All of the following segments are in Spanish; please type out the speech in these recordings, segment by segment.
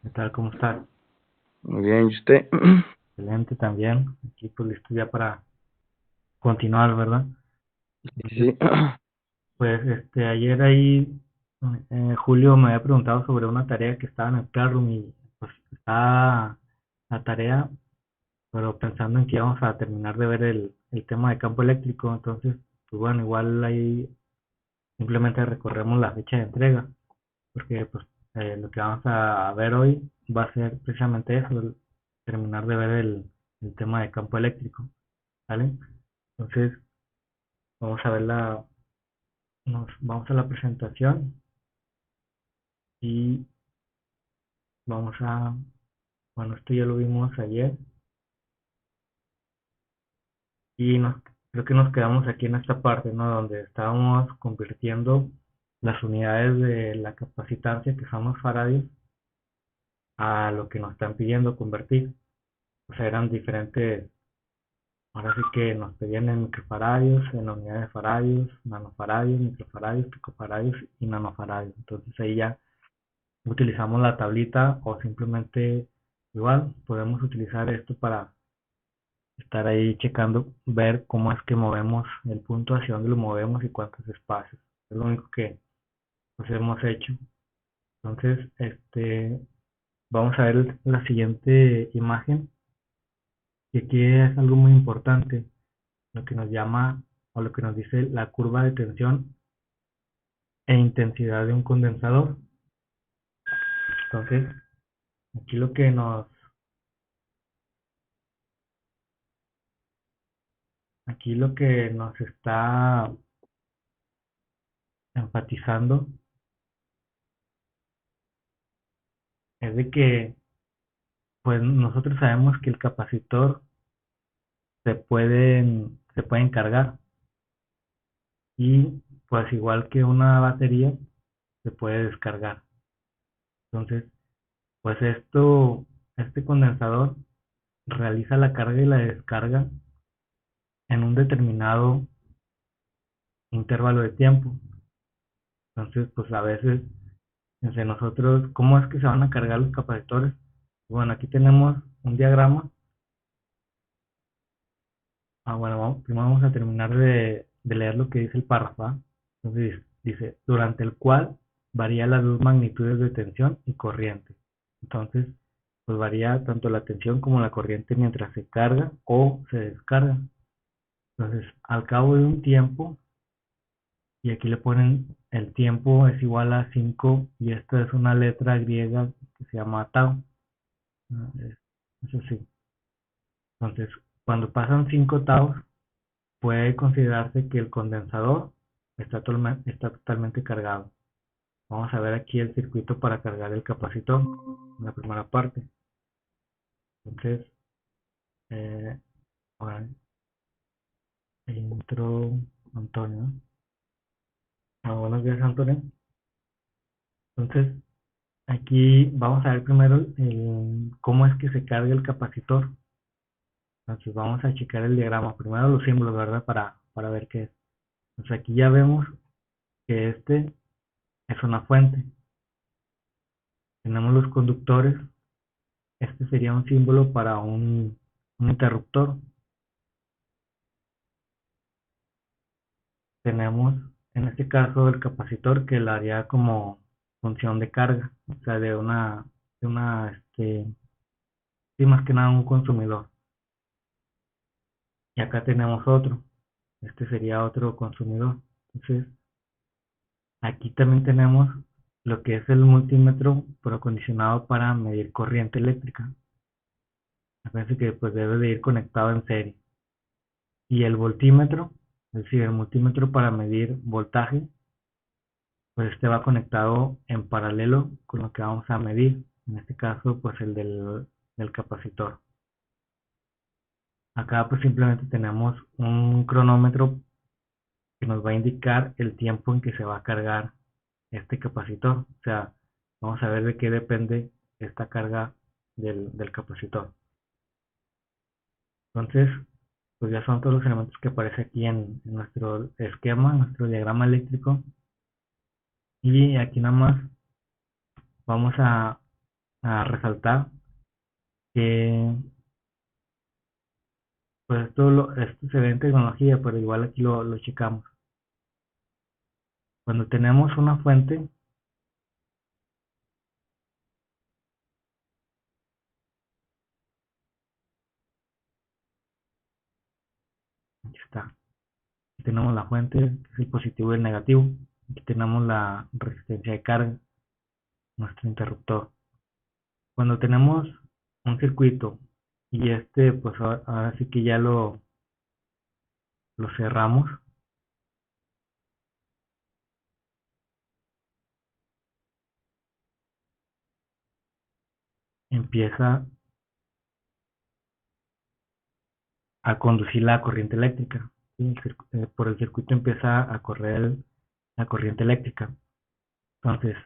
¿Qué tal? ¿Cómo estás? Muy bien, ¿y usted? Excelente también. Aquí pues listo ya para continuar, ¿verdad? Entonces, Sí, pues ayer ahí Julio me había preguntado sobre una tarea que estaba en el Classroom y pues está la tarea, pero pensando en que íbamos a terminar de ver el tema de campo eléctrico, entonces, pues bueno, igual ahí simplemente recorremos la fecha de entrega, porque pues lo que vamos a ver hoy va a ser precisamente eso, terminar de ver el tema de campo eléctrico. ¿Vale? Entonces, vamos a ver vamos a la presentación y vamos a, bueno, esto ya lo vimos ayer y creo que nos quedamos aquí en esta parte, ¿no? Donde estábamos convirtiendo las unidades de la capacitancia, que son los faradios, a lo que nos están pidiendo convertir. O sea, eran diferentes, ahora sí que nos pedían en microfaradios, en unidades de faradios, nanofaradios, microfaradios, picofaradios y nanofaradios. Entonces ahí ya utilizamos la tablita o simplemente igual podemos utilizar esto para estar ahí checando, ver cómo es que movemos el punto, hacia dónde lo movemos y cuántos espacios. Es lo único que pues hemos hecho. Entonces, vamos a ver la siguiente imagen, que aquí es algo muy importante, lo que nos llama o lo que nos dice la curva de tensión e intensidad de un condensador. Entonces, aquí lo que nos está enfatizando es de que pues nosotros sabemos que el capacitor se pueden cargar y pues igual que una batería se puede descargar. Entonces, pues este condensador realiza la carga y la descarga en un determinado intervalo de tiempo. Entonces, pues a veces entre nosotros, ¿cómo es que se van a cargar los capacitores? Bueno, aquí tenemos un diagrama. Bueno, primero vamos a terminar de leer lo que dice el párrafo. ¿Ah? Entonces dice, durante el cual varía las dos magnitudes de tensión y corriente. Entonces, pues varía tanto la tensión como la corriente mientras se carga o se descarga. Entonces, al cabo de un tiempo, y aquí le ponen el tiempo es igual a 5 y esta es una letra griega que se llama tau. ¿No? Es así. Entonces, cuando pasan 5 taus, puede considerarse que el condensador está totalmente cargado. Vamos a ver aquí el circuito para cargar el capacitor en la primera parte. Entonces, eh, ahora intro Antonio. Buenos días, Antonio. Entonces, aquí vamos a ver primero cómo es que se carga el capacitor. Entonces, vamos a checar el diagrama. Primero los símbolos, ¿verdad? Para ver qué es. Entonces, aquí ya vemos que este es una fuente. Tenemos los conductores. Este sería un símbolo para un interruptor. Tenemos en este caso el capacitor que lo haría como función de carga, o sea, sí, más que nada un consumidor. Y acá tenemos otro, este sería otro consumidor. Entonces, aquí también tenemos lo que es el multímetro, pero acondicionado para medir corriente eléctrica. Acuérdense que pues debe de ir conectado en serie. Y el voltímetro, es decir, el multímetro para medir voltaje, pues este va conectado en paralelo con lo que vamos a medir, en este caso pues el del capacitor. Acá pues simplemente tenemos un cronómetro que nos va a indicar el tiempo en que se va a cargar este capacitor. O sea, vamos a ver de qué depende esta carga del capacitor. Entonces, pues ya son todos los elementos que aparecen aquí en nuestro esquema, en nuestro diagrama eléctrico. Y aquí nada más vamos a resaltar que pues esto se ve en tecnología, pero igual aquí lo checamos. Cuando tenemos una fuente, aquí está. Aquí tenemos la fuente, que es el positivo y el negativo. Aquí tenemos la resistencia de carga, nuestro interruptor. Cuando tenemos un circuito y pues ahora sí que ya lo cerramos, empieza a conducir la corriente eléctrica. ¿Sí? Por el circuito empieza a correr la corriente eléctrica. Entonces,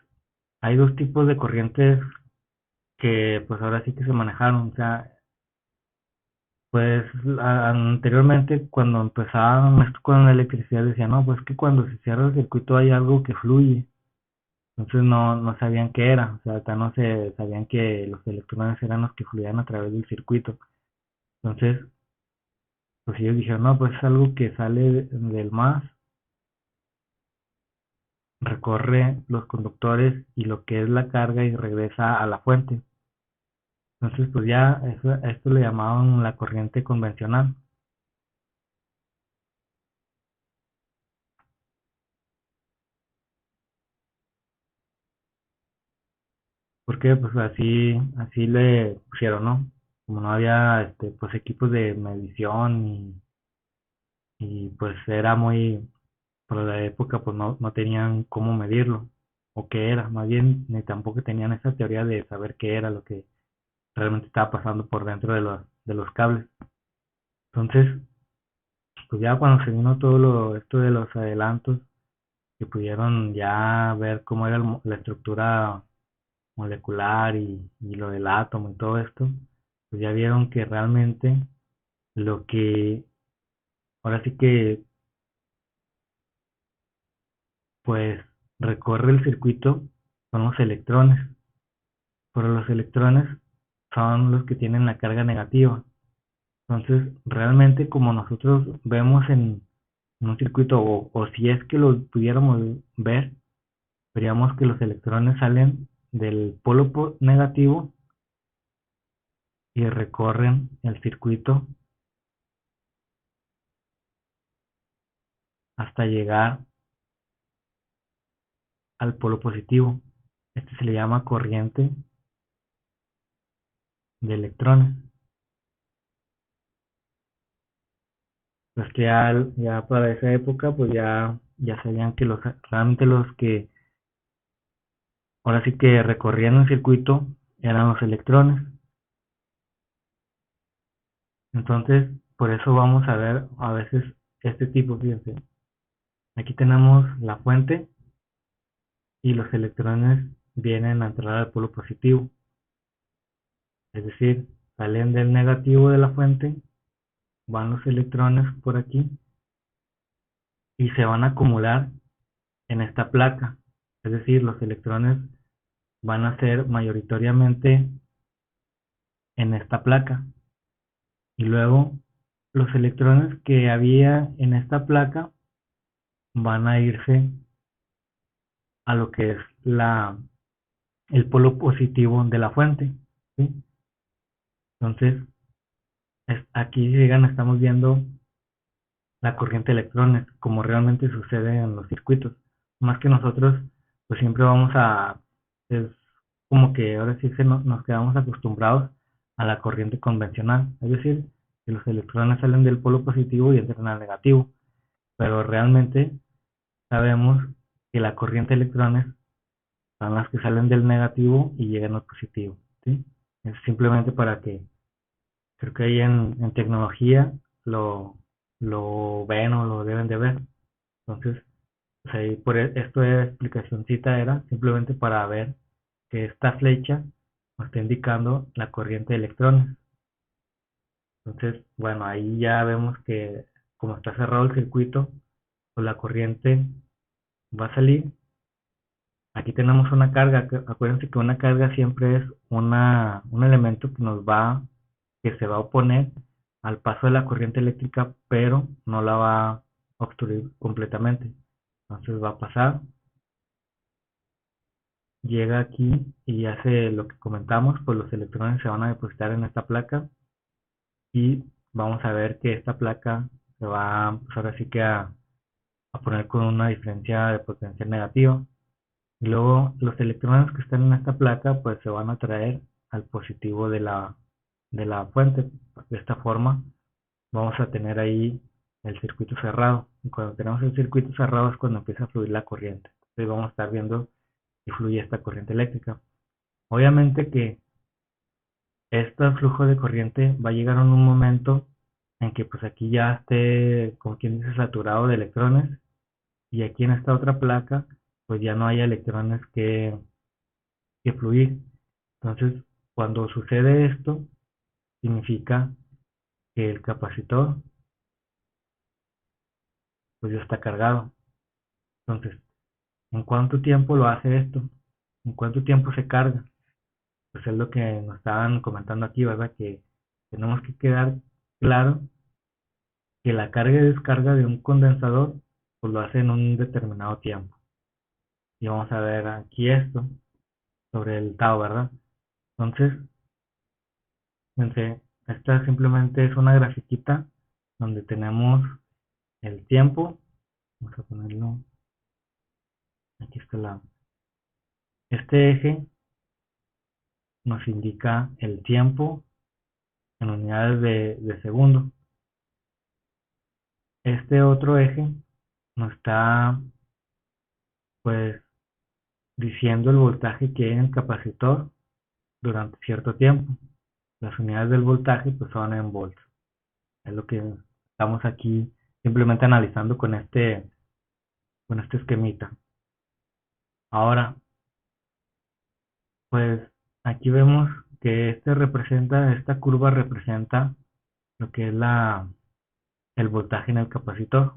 hay dos tipos de corrientes que pues ahora sí que se manejaron. O sea, pues anteriormente cuando empezaban esto con la electricidad decían, no, pues que cuando se cierra el circuito hay algo que fluye. Entonces no sabían qué era, o sea, hasta no se sabían que los electrones eran los que fluían a través del circuito. Entonces, pues ellos dijeron, no, pues es algo que sale del más, recorre los conductores y lo que es la carga y regresa a la fuente. Entonces, pues ya esto le llamaban la corriente convencional. Porque pues así le pusieron, ¿no? Como no había pues equipos de medición y pues era muy, por la época pues no tenían cómo medirlo o qué era, más bien ni tampoco tenían esa teoría de saber qué era lo que realmente estaba pasando por dentro de los cables. Entonces, pues ya cuando se vino esto de los adelantos, que pudieron ya ver cómo era la estructura molecular y lo del átomo y todo esto, pues ya vieron que realmente lo que ahora sí que pues recorre el circuito son los electrones, pero los electrones son los que tienen la carga negativa. Entonces, realmente como nosotros vemos en un circuito, o si es que lo pudiéramos ver, veríamos que los electrones salen del polo negativo y recorren el circuito hasta llegar al polo positivo. Este se le llama corriente de electrones. Pues que ya para esa época, pues ya sabían que realmente los que ahora sí que recorrían el circuito eran los electrones. Entonces, por eso vamos a ver a veces este tipo, fíjense. Aquí tenemos la fuente y los electrones vienen a entrar al polo positivo. Es decir, salen del negativo de la fuente, van los electrones por aquí y se van a acumular en esta placa. Es decir, los electrones van a ser mayoritariamente en esta placa. Y luego los electrones que había en esta placa van a irse a lo que es el polo positivo de la fuente. ¿Sí? Entonces, aquí llegan, estamos viendo la corriente de electrones, como realmente sucede en los circuitos. Más que nosotros, pues siempre es como que ahora sí nos quedamos acostumbrados a la corriente convencional, es decir, que los electrones salen del polo positivo y entran al negativo, pero realmente sabemos que la corriente de electrones son las que salen del negativo y llegan al positivo, ¿sí? Es simplemente para que, creo que ahí en tecnología lo, lo ven o lo deben de ver. Entonces, pues ahí esto de explicacióncita era simplemente para ver que esta flecha nos está indicando la corriente de electrones. Entonces, bueno, ahí ya vemos que como está cerrado el circuito, pues la corriente va a salir, Aquí tenemos una carga. Acuérdense que una carga siempre es un elemento que se va a oponer al paso de la corriente eléctrica, pero no la va a obstruir completamente. Entonces va a pasar, llega aquí y hace lo que comentamos, pues los electrones se van a depositar en esta placa y vamos a ver que esta placa se va, pues ahora sí que a poner con una diferencia de potencial negativa. Y luego los electrones que están en esta placa pues se van a traer al positivo de la fuente. De esta forma vamos a tener ahí el circuito cerrado. Y cuando tenemos el circuito cerrado es cuando empieza a fluir la corriente. Entonces vamos a estar viendo si fluye esta corriente eléctrica. Obviamente que este flujo de corriente va a llegar en un momento en que pues aquí ya esté, como quien dice, saturado de electrones y aquí en esta otra placa pues ya no hay electrones que fluir. Entonces, cuando sucede esto, significa que el capacitor pues ya está cargado. Entonces, ¿en cuánto tiempo lo hace esto? ¿En cuánto tiempo se carga? Pues es lo que nos estaban comentando aquí, ¿verdad? Que tenemos que quedar claro que la carga y descarga de un condensador pues lo hace en un determinado tiempo. Y vamos a ver aquí esto sobre el tau, ¿verdad? Entonces, fíjense, esta simplemente es una grafiquita donde tenemos el tiempo. Vamos a ponerlo, aquí está este eje nos indica el tiempo en unidades de segundo. Este otro eje nos está pues diciendo el voltaje que hay en el capacitor durante cierto tiempo. Las unidades del voltaje pues son en volts. Es lo que estamos aquí simplemente analizando con este esquemita. Ahora, pues aquí vemos que esta curva representa lo que es el voltaje en el capacitor.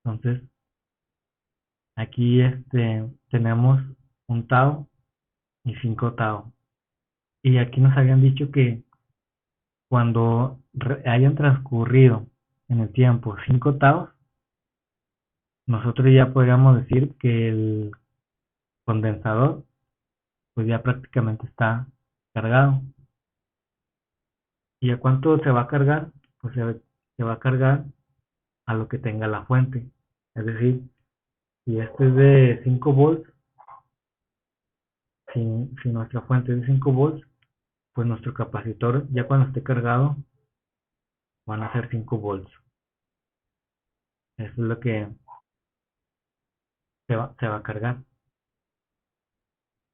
Entonces, aquí tenemos un tau y 5 tau. Y aquí nos habían dicho que cuando hayan transcurrido en el tiempo 5 taus, nosotros ya podríamos decir que el condensador pues ya prácticamente está cargado. ¿Y a cuánto se va a cargar? Pues se va a cargar a lo que tenga la fuente. Es decir, si este es de 5 volts, si nuestra fuente es de 5 volts, pues nuestro capacitor ya cuando esté cargado van a ser 5 volts. Eso es lo que se va a cargar.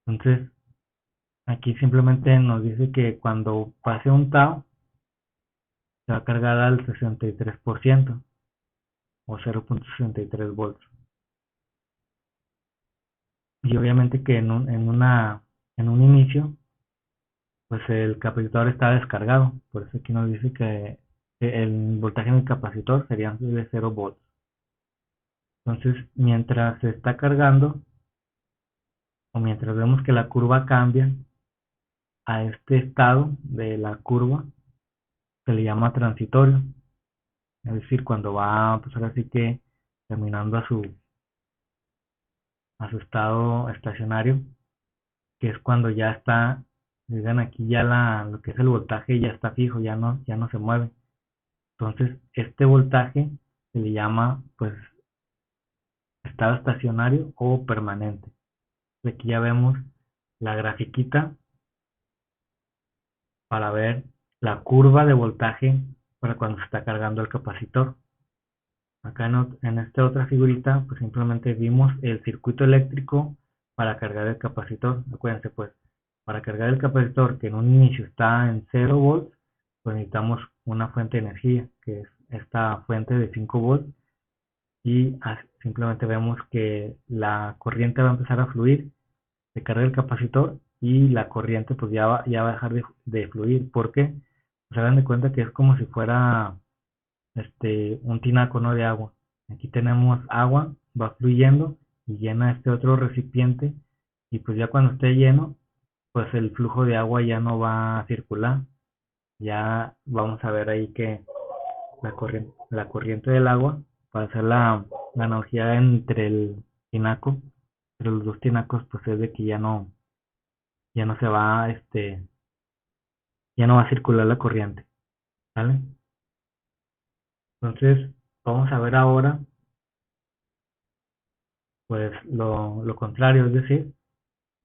Entonces, aquí simplemente nos dice que cuando pase un tau, se va a cargar al 63% o 0.63 volts. Y obviamente que en un inicio, pues el capacitor está descargado. Por eso aquí nos dice que el voltaje en el capacitor sería de 0 volts. Entonces, mientras se está cargando, o mientras vemos que la curva cambia a este estado de la curva, se le llama transitorio. Es decir, cuando va, pues ahora sí que terminando a su estado estacionario, que es cuando ya está, digan aquí ya lo que es el voltaje ya está fijo, ya no se mueve. Entonces, este voltaje se le llama pues estado estacionario o permanente. Aquí ya vemos la grafiquita para ver la curva de voltaje para cuando se está cargando el capacitor. Acá en esta otra figurita, pues simplemente vimos el circuito eléctrico para cargar el capacitor. Acuérdense, pues, para cargar el capacitor que en un inicio está en 0 volts, pues necesitamos una fuente de energía, que es esta fuente de 5 volts. Y simplemente vemos que la corriente va a empezar a fluir, se carga el capacitor y la corriente pues ya va a dejar de fluir. ¿Por qué? Se dan de cuenta que es como si fuera un tinaco, ¿no? De agua. Aquí tenemos agua, va fluyendo y llena este otro recipiente, y pues ya cuando esté lleno, pues el flujo de agua ya no va a circular. Ya vamos a ver ahí que la corriente del agua, para hacer la analogía entre el tinaco, entre los dos tinacos, pues es de que ya no se va, ya no va a circular la corriente, ¿vale? Entonces, vamos a ver ahora, pues lo contrario, es decir,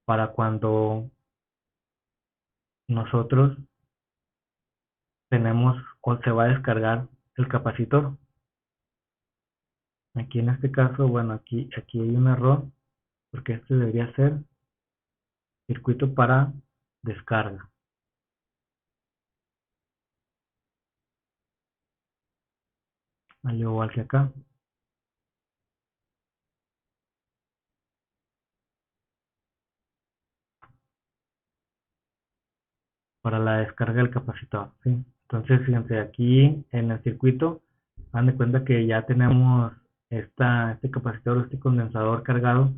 para cuando nosotros tenemos o se va a descargar el capacitor. Aquí en este caso, bueno, aquí hay un error, porque este debería ser circuito para descarga, al igual que acá. Para la descarga del capacitor, ¿sí? Entonces, fíjense, aquí en el circuito, dan de cuenta que ya tenemos este capacitor, este condensador cargado,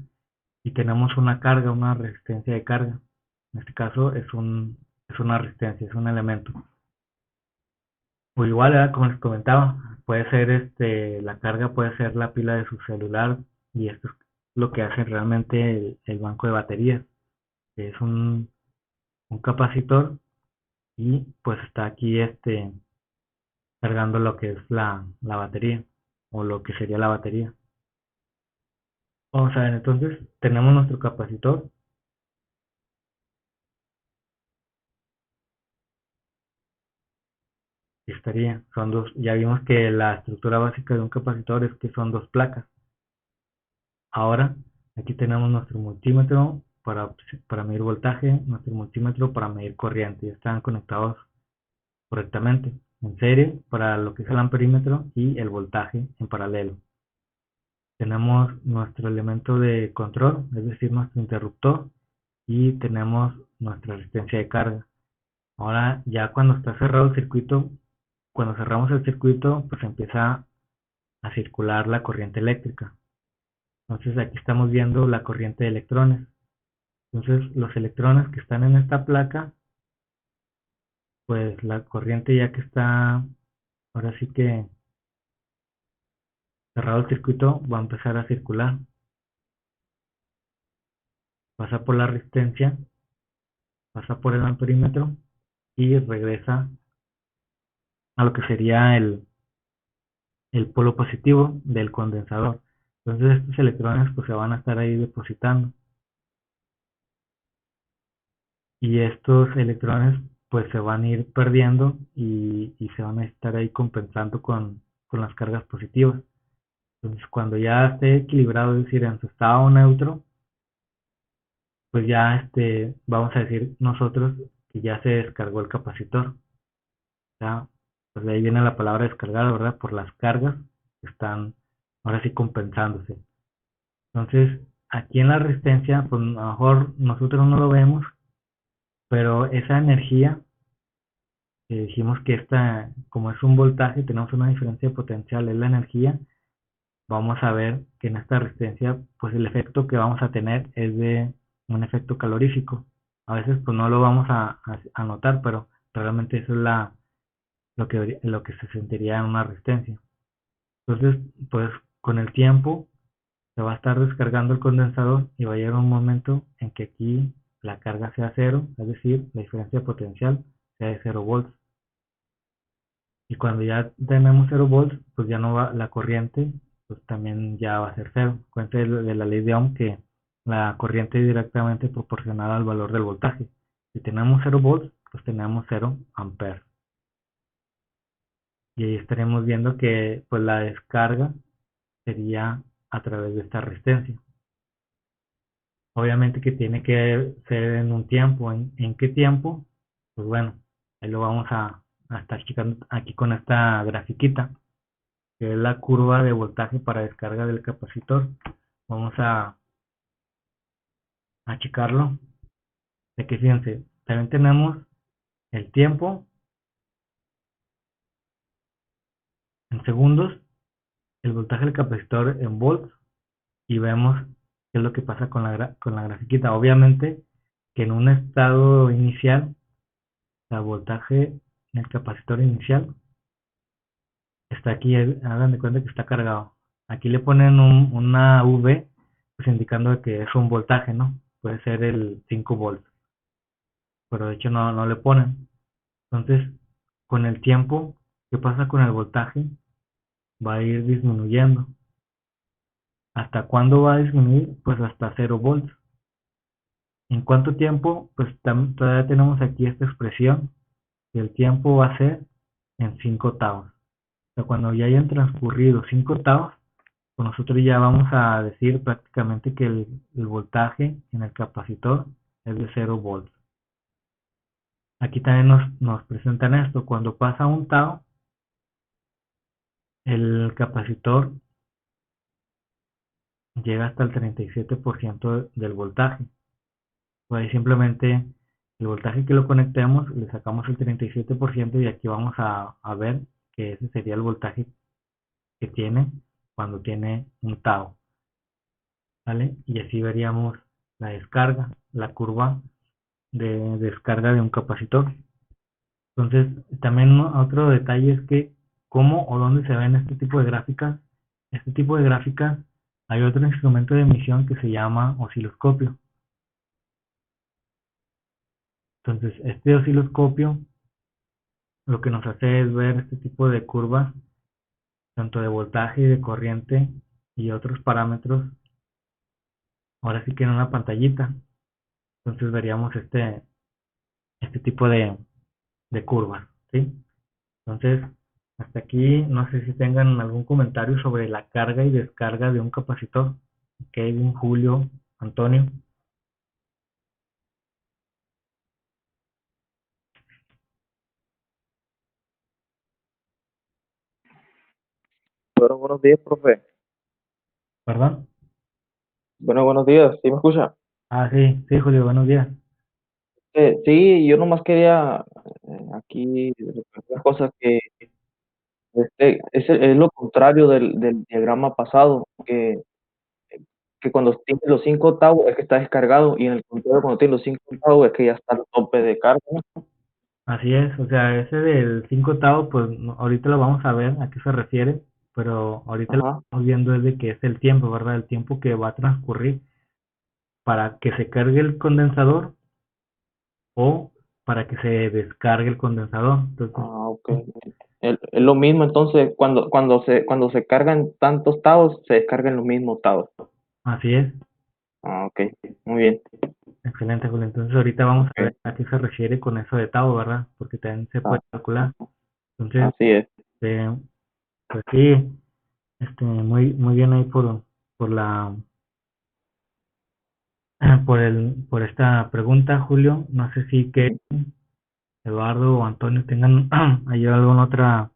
y tenemos una carga, una resistencia de carga. En este caso es una resistencia, es un elemento. O igual, como les comentaba, puede ser la carga puede ser la pila de su celular, y esto es lo que hace realmente el banco de baterías, que es un capacitor, y pues está aquí cargando lo que es la batería, o lo que sería la batería. Vamos a ver, entonces tenemos nuestro capacitor, y son dos. Ya vimos que la estructura básica de un capacitor es que son dos placas. Ahora, aquí tenemos nuestro multímetro para medir voltaje, nuestro multímetro para medir corriente, y están conectados correctamente en serie para lo que es el amperímetro y el voltaje en paralelo. Tenemos nuestro elemento de control, es decir, nuestro interruptor, y tenemos nuestra resistencia de carga. Ahora, ya cuando está cerrado el circuito, cuando cerramos el circuito, pues empieza a circular la corriente eléctrica. Entonces aquí estamos viendo la corriente de electrones. Entonces los electrones que están en esta placa, pues la corriente, ya que está, ahora sí que cerrado el circuito, va a empezar a circular. Pasa por la resistencia, pasa por el amperímetro y regresa a lo que sería el polo positivo del condensador. Entonces estos electrones pues se van a estar ahí depositando, y estos electrones pues se van a ir perdiendo, y se van a estar ahí compensando con las cargas positivas. Entonces cuando ya esté equilibrado, es decir, en su estado neutro, pues ya vamos a decir nosotros que ya se descargó el capacitor. Ya, pues de ahí viene la palabra descargada, ¿verdad? Por las cargas que están ahora sí compensándose. Entonces, aquí en la resistencia, pues a lo mejor nosotros no lo vemos, pero esa energía, dijimos que como es un voltaje, tenemos una diferencia potencial, es la energía. Vamos a ver que en esta resistencia, pues el efecto que vamos a tener es de un efecto calorífico. A veces pues no lo vamos a notar, pero realmente eso es lo que se sentiría en una resistencia. Entonces, pues con el tiempo se va a estar descargando el condensador, y va a llegar un momento en que aquí la carga sea cero, es decir, la diferencia potencial sea de 0 volts. Y cuando ya tenemos 0 volts, pues ya no va la corriente, pues también ya va a ser cero. Cuenta de la ley de Ohm, que la corriente es directamente proporcional al valor del voltaje. Si tenemos 0 volts, pues tenemos 0 amperes. Y ahí estaremos viendo que pues la descarga sería a través de esta resistencia. Obviamente que tiene que ser en un tiempo. ¿En qué tiempo? Pues bueno, ahí lo vamos a estar checando aquí con esta grafiquita, que es la curva de voltaje para descarga del capacitor. Vamos a checarlo. De que fíjense, también tenemos el tiempo en segundos, el voltaje del capacitor en volts, y vemos ¿Qué es lo que pasa con con la grafiquita? Obviamente que en un estado inicial, el voltaje en el capacitor inicial está aquí, hagan de cuenta que está cargado. Aquí le ponen una V, pues indicando que es un voltaje, ¿no? Puede ser el 5 volts, pero de hecho no le ponen. Entonces, con el tiempo, ¿qué pasa con el voltaje? Va a ir disminuyendo. ¿Hasta cuándo va a disminuir? Pues hasta 0 volts. ¿En cuánto tiempo? Pues todavía tenemos aquí esta expresión, que el tiempo va a ser en 5 taos. O sea, cuando ya hayan transcurrido 5 taos, pues nosotros ya vamos a decir prácticamente que el voltaje en el capacitor es de 0 volts. Aquí también nos presentan esto. Cuando pasa un tao, el capacitor llega hasta el 37% del voltaje. Pues ahí simplemente el voltaje que lo conectemos, le sacamos el 37% y aquí vamos a ver que ese sería el voltaje que tiene cuando tiene un tau, ¿vale? Y así veríamos la descarga, la curva de descarga de un capacitor. Entonces, también otro detalle es que cómo o dónde se ven este tipo de gráficas. Este tipo de gráficas hay otro instrumento de medición que se llama osciloscopio. Entonces, este osciloscopio lo que nos hace es ver este tipo de curvas, tanto de voltaje y de corriente y otros parámetros, ahora sí que en una pantallita. Entonces veríamos este tipo de curvas, ¿sí? Entonces, hasta aquí, no sé si tengan algún comentario sobre la carga y descarga de un capacitor. Kevin, Julio, Antonio. Bueno, buenos días, profe. ¿Perdón? Bueno, buenos días. ¿Sí me escucha? Ah, sí, sí, Julio, buenos días. Sí, yo nomás quería aquí las cosas que es lo contrario del diagrama pasado, que cuando tiene los 5 octavos es que está descargado y en el contrario cuando tiene los 5 octavos es que ya está al tope de carga, ¿no? Así es, o sea, ese del 5 tau, pues ahorita lo vamos a ver a qué se refiere, pero ahorita lo que Ajá. estamos viendo es de que es el tiempo, ¿verdad? El tiempo que va a transcurrir para que se cargue el condensador o para que se descargue el condensador. Entonces, Ah, ok. Es lo mismo entonces cuando se cargan tantos taos, se descargan los mismos taos. así es, Ah, ok. Muy bien. excelente, Julio. Entonces, ahorita vamos a ver Ok. a qué se refiere con eso de tau, ¿verdad? Porque también se puede Ah, calcular. Entonces, así es. este, pues sí, muy bien ahí por la, por esta pregunta, Julio. No sé si que Eduardo o Antonio tengan ahí alguna otra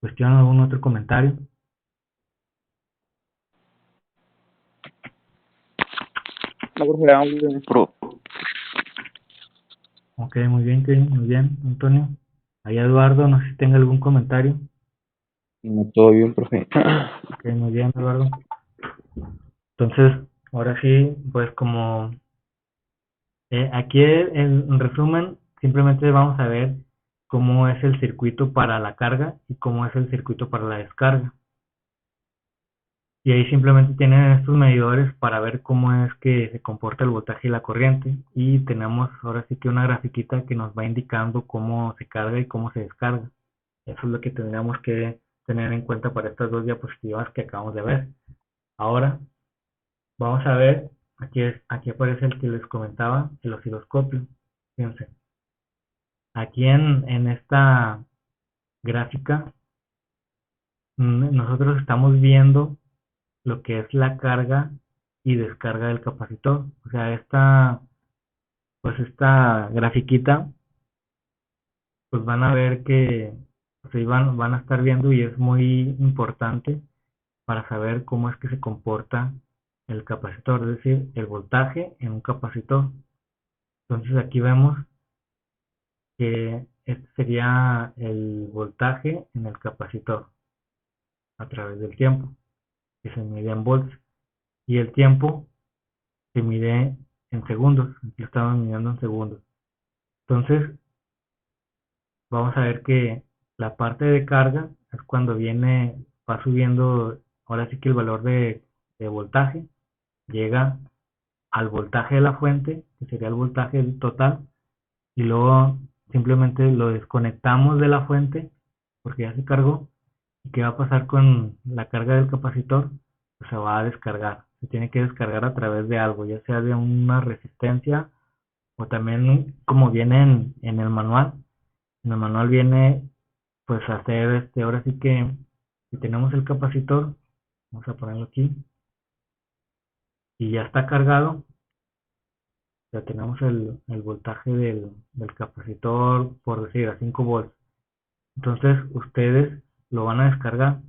cuestión, algún otro comentario. No, profe, hable, Ok, muy bien, Kevin, muy bien, Antonio. Ahí Eduardo, no sé si tenga algún comentario. no, todo bien, profe. Ok, muy bien, Eduardo. Entonces, ahora sí, pues como aquí en resumen, simplemente vamos a ver cómo es el circuito para la carga y cómo es el circuito para la descarga. Y ahí simplemente tienen estos medidores para ver cómo es que se comporta el voltaje y la corriente. Y tenemos ahora sí que una grafiquita que nos va indicando cómo se carga y cómo se descarga. Eso es lo que tendríamos que tener en cuenta para estas dos diapositivas que acabamos de ver. Ahora vamos a ver, aquí aparece el que les comentaba, el osciloscopio. Fíjense, aquí en esta gráfica nosotros estamos viendo lo que es la carga y descarga del capacitor. O sea, pues esta grafiquita, pues van a ver que pues van a estar viendo y es muy importante para saber cómo es que se comporta el capacitor, es decir, el voltaje en un capacitor. Entonces aquí vemos que este sería el voltaje en el capacitor a través del tiempo, que se mide en volts. Y el tiempo se mide en segundos, aquí lo estamos midiendo en segundos. Entonces, vamos a ver que la parte de carga es cuando va subiendo, ahora sí que el valor de voltaje llega al voltaje de la fuente, que sería el voltaje total, y luego simplemente lo desconectamos de la fuente porque ya se cargó. ¿Y qué va a pasar con la carga del capacitor? Pues se va a descargar. Se tiene que descargar a través de algo, ya sea de una resistencia o también como viene en el manual. En el manual viene pues hacer ahora sí que si tenemos el capacitor, vamos a ponerlo aquí, y ya está cargado, ya tenemos el voltaje del capacitor, por decir, a 5 volts. Entonces ustedes lo van a descargar.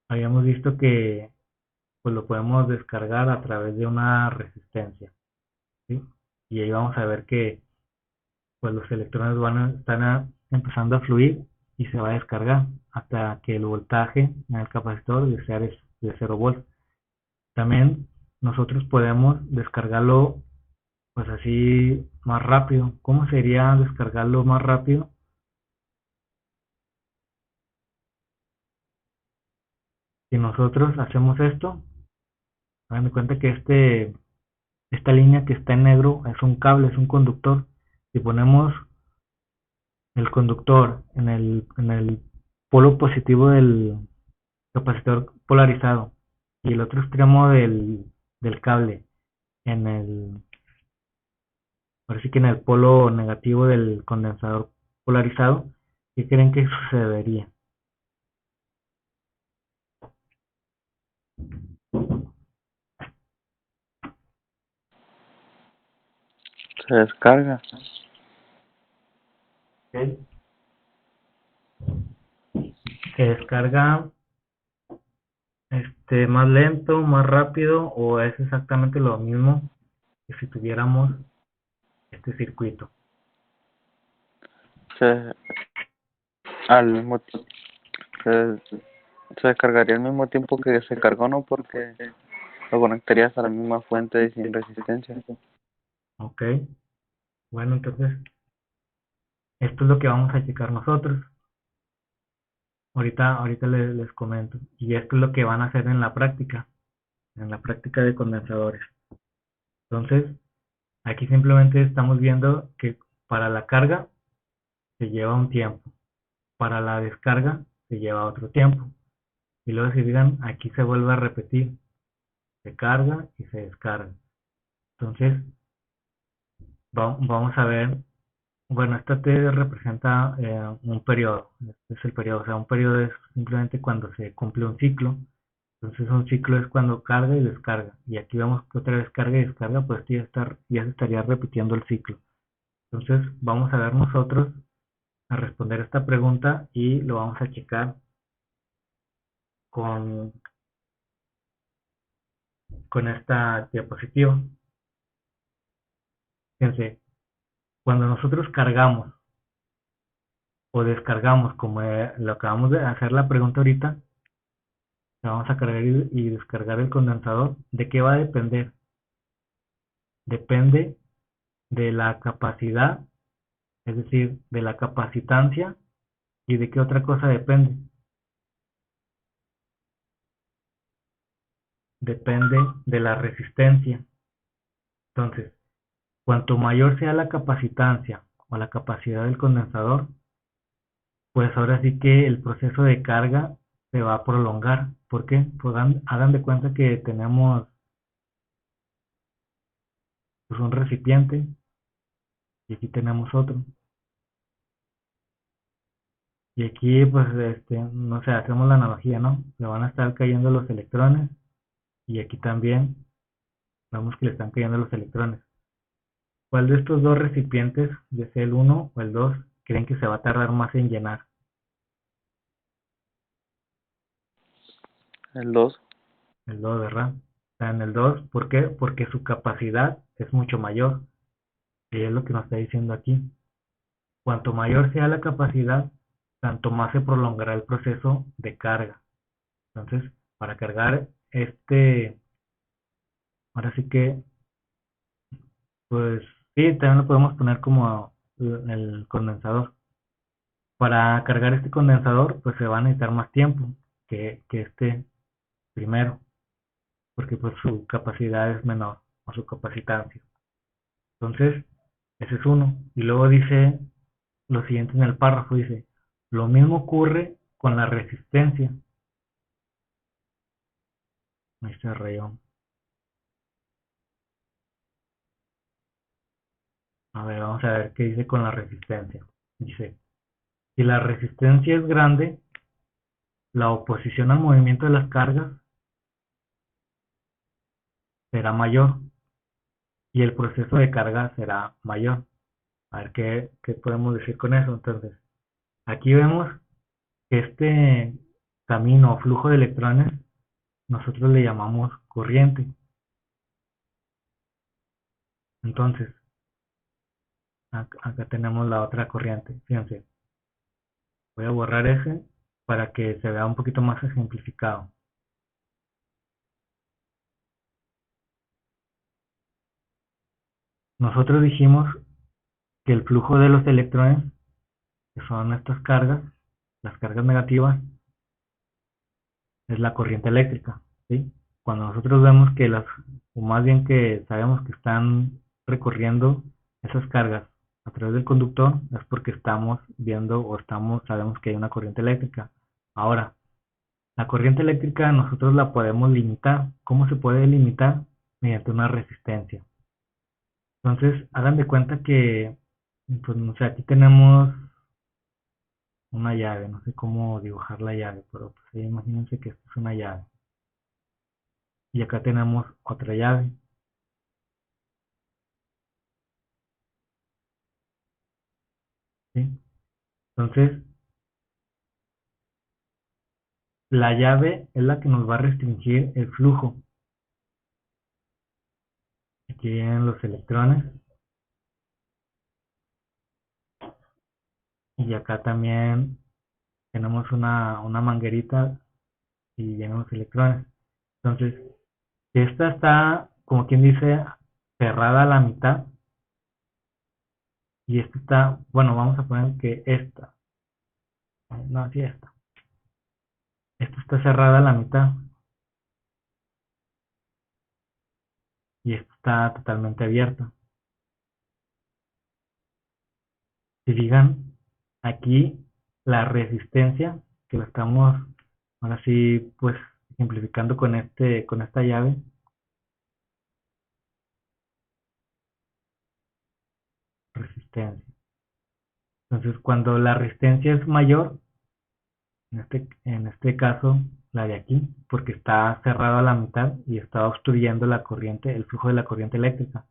Habíamos visto que pues lo podemos descargar a través de una resistencia, ¿sí? Y ahí vamos a ver que pues los electrones están empezando a fluir y se va a descargar hasta que el voltaje en el capacitor sea de 0 volts. También nosotros podemos descargarlo pues así más rápido. ¿Cómo sería descargarlo más rápido? Si nosotros hacemos esto, hagan de cuenta que esta línea que está en negro es un cable, es un conductor. Si ponemos el conductor en el polo positivo del capacitor polarizado y el otro extremo del cable en ahora sí que en el polo negativo del condensador polarizado, ¿qué creen que sucedería? Se descarga. ¿Ok? ¿Se descarga más lento, más rápido o es exactamente lo mismo que si tuviéramos este circuito? Se, al mismo, se, se descargaría al mismo tiempo que se cargó, ¿no? Porque lo conectarías a la misma fuente y sin resistencia. ¿Ok? Bueno, entonces esto es lo que vamos a checar nosotros. Ahorita les comento. Y esto es lo que van a hacer en la práctica de condensadores. Entonces, aquí simplemente estamos viendo que para la carga se lleva un tiempo, para la descarga se lleva otro tiempo. Y luego si fijan, aquí se vuelve a repetir, se carga y se descarga. Entonces, vamos a ver, bueno, esta T representa un periodo, este es el periodo, o sea, un periodo es simplemente cuando se cumple un ciclo. Entonces un ciclo es cuando carga y descarga. Y aquí vemos que otra vez carga y descarga, pues ya se estaría repitiendo el ciclo. Entonces vamos a ver nosotros a responder esta pregunta y lo vamos a checar con, con esta diapositiva. Fíjense, cuando nosotros cargamos o descargamos, como lo acabamos de hacer la pregunta ahorita, vamos a cargar y descargar el condensador, ¿de qué va a depender? Depende de la capacidad, es decir, de la capacitancia. ¿Y de qué otra cosa depende? Depende de la resistencia. Entonces, cuanto mayor sea la capacitancia o la capacidad del condensador, pues ahora sí que el proceso de carga se va a prolongar. ¿Por qué? Pues hagan de cuenta que tenemos pues, un recipiente y aquí tenemos otro. Y aquí, pues, no sé, hacemos la analogía, ¿no? Le van a estar cayendo los electrones y aquí también vemos que le están cayendo los electrones. ¿Cuál de estos dos recipientes, ya sea el uno o el 2, creen que se va a tardar más en llenar? El 2. El 2, ¿verdad? O sea, en el 2, ¿por qué? Porque su capacidad es mucho mayor. Y es lo que nos está diciendo aquí. Cuanto mayor sea la capacidad, tanto más se prolongará el proceso de carga. Entonces, para cargar Ahora sí que, pues sí, también lo podemos poner como el condensador. Para cargar este condensador, pues se va a necesitar más tiempo que este primero, porque pues su capacidad es menor, o su capacitancia. Entonces, ese es uno. Y luego dice lo siguiente en el párrafo, dice, lo mismo ocurre con la resistencia. Ahí se rayó. A ver, vamos a ver qué dice con la resistencia. Dice, si la resistencia es grande, la oposición al movimiento de las cargas será mayor y el proceso de carga será mayor. A ver qué podemos decir con eso. Entonces, aquí vemos que este camino o flujo de electrones nosotros le llamamos corriente. Entonces, acá tenemos la otra corriente. Fíjense, voy a borrar ese para que se vea un poquito más ejemplificado. Nosotros dijimos que el flujo de los electrones, que son estas cargas, las cargas negativas, es la corriente eléctrica, ¿sí? Cuando nosotros vemos que o más bien que sabemos que están recorriendo esas cargas a través del conductor, es porque estamos viendo o sabemos que hay una corriente eléctrica. Ahora, la corriente eléctrica nosotros la podemos limitar. ¿Cómo se puede limitar? Mediante una resistencia. Entonces, hagan de cuenta que, pues, no sé, aquí tenemos una llave, no sé cómo dibujar la llave, pero pues ahí imagínense que esto es una llave. Y acá tenemos otra llave, ¿sí? Entonces, la llave es la que nos va a restringir el flujo. Aquí vienen los electrones y acá también tenemos una manguerita y vienen los electrones. Entonces, si esta está, como quien dice, cerrada a la mitad y esta está, bueno, vamos a poner que esta, no, sí, esta está cerrada a la mitad y esta está totalmente abierta. Si fijan, aquí la resistencia, que la estamos ahora sí pues simplificando con esta llave, resistencia. Entonces, cuando la resistencia es mayor, en este caso la de aquí, porque está cerrada a la mitad y está obstruyendo la corriente, el flujo de la corriente eléctrica.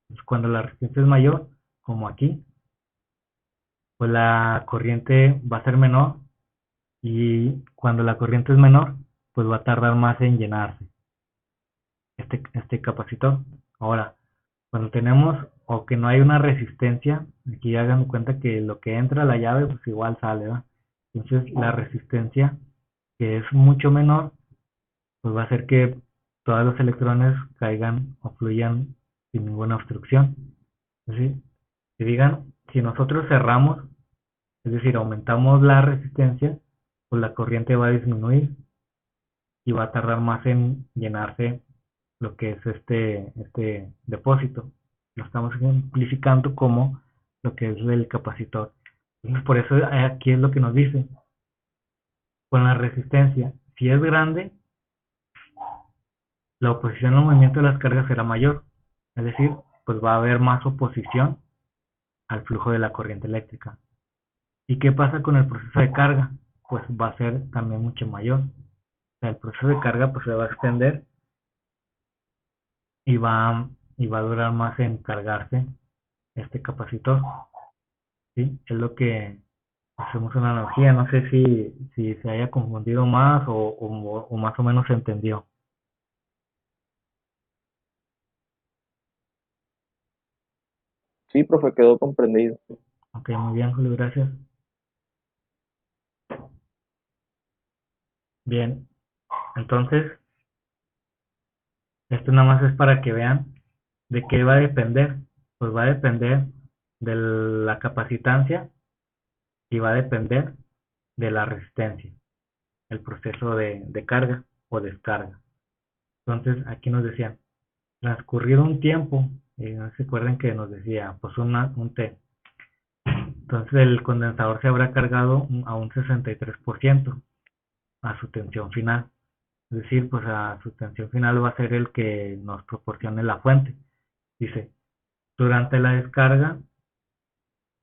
Entonces, cuando la resistencia es mayor, como aquí, pues la corriente va a ser menor y cuando la corriente es menor, pues va a tardar más en llenarse este capacitor. Ahora, cuando tenemos o que no hay una resistencia, aquí hagan cuenta que lo que entra a la llave, pues igual sale, ¿verdad? Entonces, la resistencia, que es mucho menor, pues va a hacer que todos los electrones caigan o fluyan sin ninguna obstrucción. ¿Sí? Si digan, si nosotros cerramos, es decir, aumentamos la resistencia, pues la corriente va a disminuir y va a tardar más en llenarse lo que es este depósito. Lo estamos simplificando como lo que es el capacitor. Entonces, por eso aquí es lo que nos dice. Con la resistencia, si es grande, la oposición al movimiento de las cargas será mayor. Es decir, pues va a haber más oposición al flujo de la corriente eléctrica. ¿Y qué pasa con el proceso de carga? Pues va a ser también mucho mayor. O sea, el proceso de carga pues se va a extender y y va a durar más en cargarse este capacitor. ¿Sí? Es lo que hacemos una analogía. No sé si se haya confundido más o más o menos se entendió. Sí, profe, quedó comprendido. Ok, muy bien, Julio, gracias. Bien, entonces Esto nada más es para que vean de qué va a depender. Pues va a depender de la capacitancia y va a depender de la resistencia, el proceso de carga o descarga. Entonces aquí nos decían, transcurrido un tiempo, y no se acuerdan que nos decía, pues un T. Entonces el condensador se habrá cargado a un 63% a su tensión final. Es decir, pues a su tensión final va a ser el que nos proporcione la fuente. Dice, durante la descarga,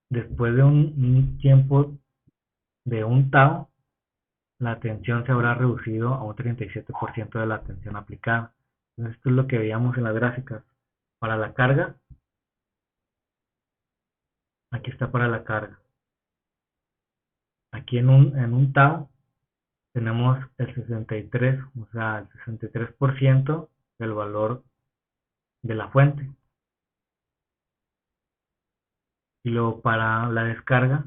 después de un tiempo de un tau, la tensión se habrá reducido a un 37% de la tensión aplicada. Entonces, esto es lo que veíamos en las gráficas. Para la carga, aquí está para la carga. Aquí en un tau tenemos el 63, o sea, el 63% del valor de la fuente. Y luego para la descarga,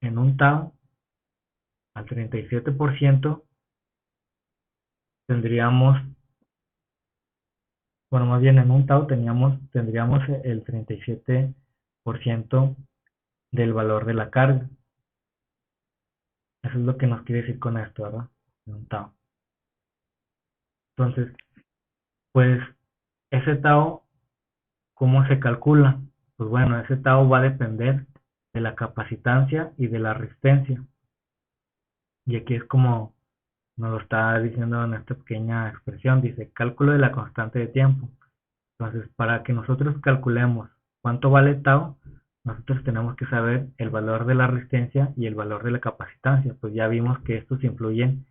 en un tau, al 37% tendríamos, bueno, más bien en un tau tendríamos el 37% del valor de la carga. Eso es lo que nos quiere decir con esto, ¿verdad? En un tau. Entonces, pues ese tau, ¿cómo se calcula? Pues bueno, ese tau va a depender de la capacitancia y de la resistencia. Y aquí es como nos lo está diciendo en esta pequeña expresión, dice cálculo de la constante de tiempo. Entonces, para que nosotros calculemos cuánto vale tau, nosotros tenemos que saber el valor de la resistencia y el valor de la capacitancia. Pues ya vimos que estos influyen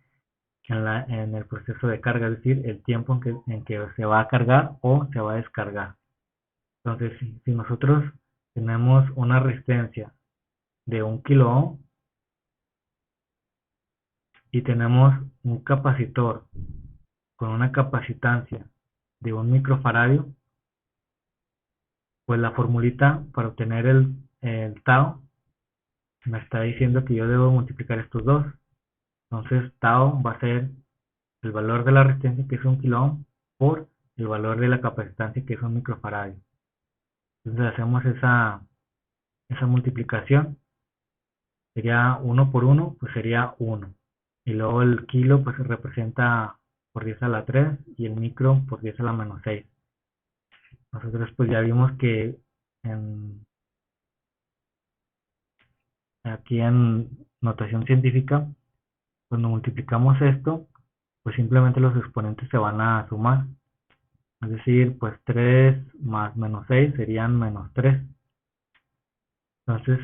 en el proceso de carga, es decir, el tiempo en que se va a cargar o se va a descargar. Entonces, si nosotros tenemos una resistencia de 1 kilo ohm y tenemos un capacitor con una capacitancia de 1 microfaradio, pues la formulita para obtener el tau me está diciendo que yo debo multiplicar estos dos. Entonces tau va a ser el valor de la resistencia, que es 1 kilo ohm, por el valor de la capacitancia, que es 1 microfaradio. Entonces hacemos esa multiplicación. Sería 1 por 1, pues sería 1. Y luego el kilo pues se representa por 10 a la 3 y el micro por 10 a la menos 6. Nosotros pues ya vimos que en, aquí en notación científica, cuando multiplicamos esto, pues simplemente los exponentes se van a sumar. Es decir, pues 3 más menos 6 serían menos 3. Entonces,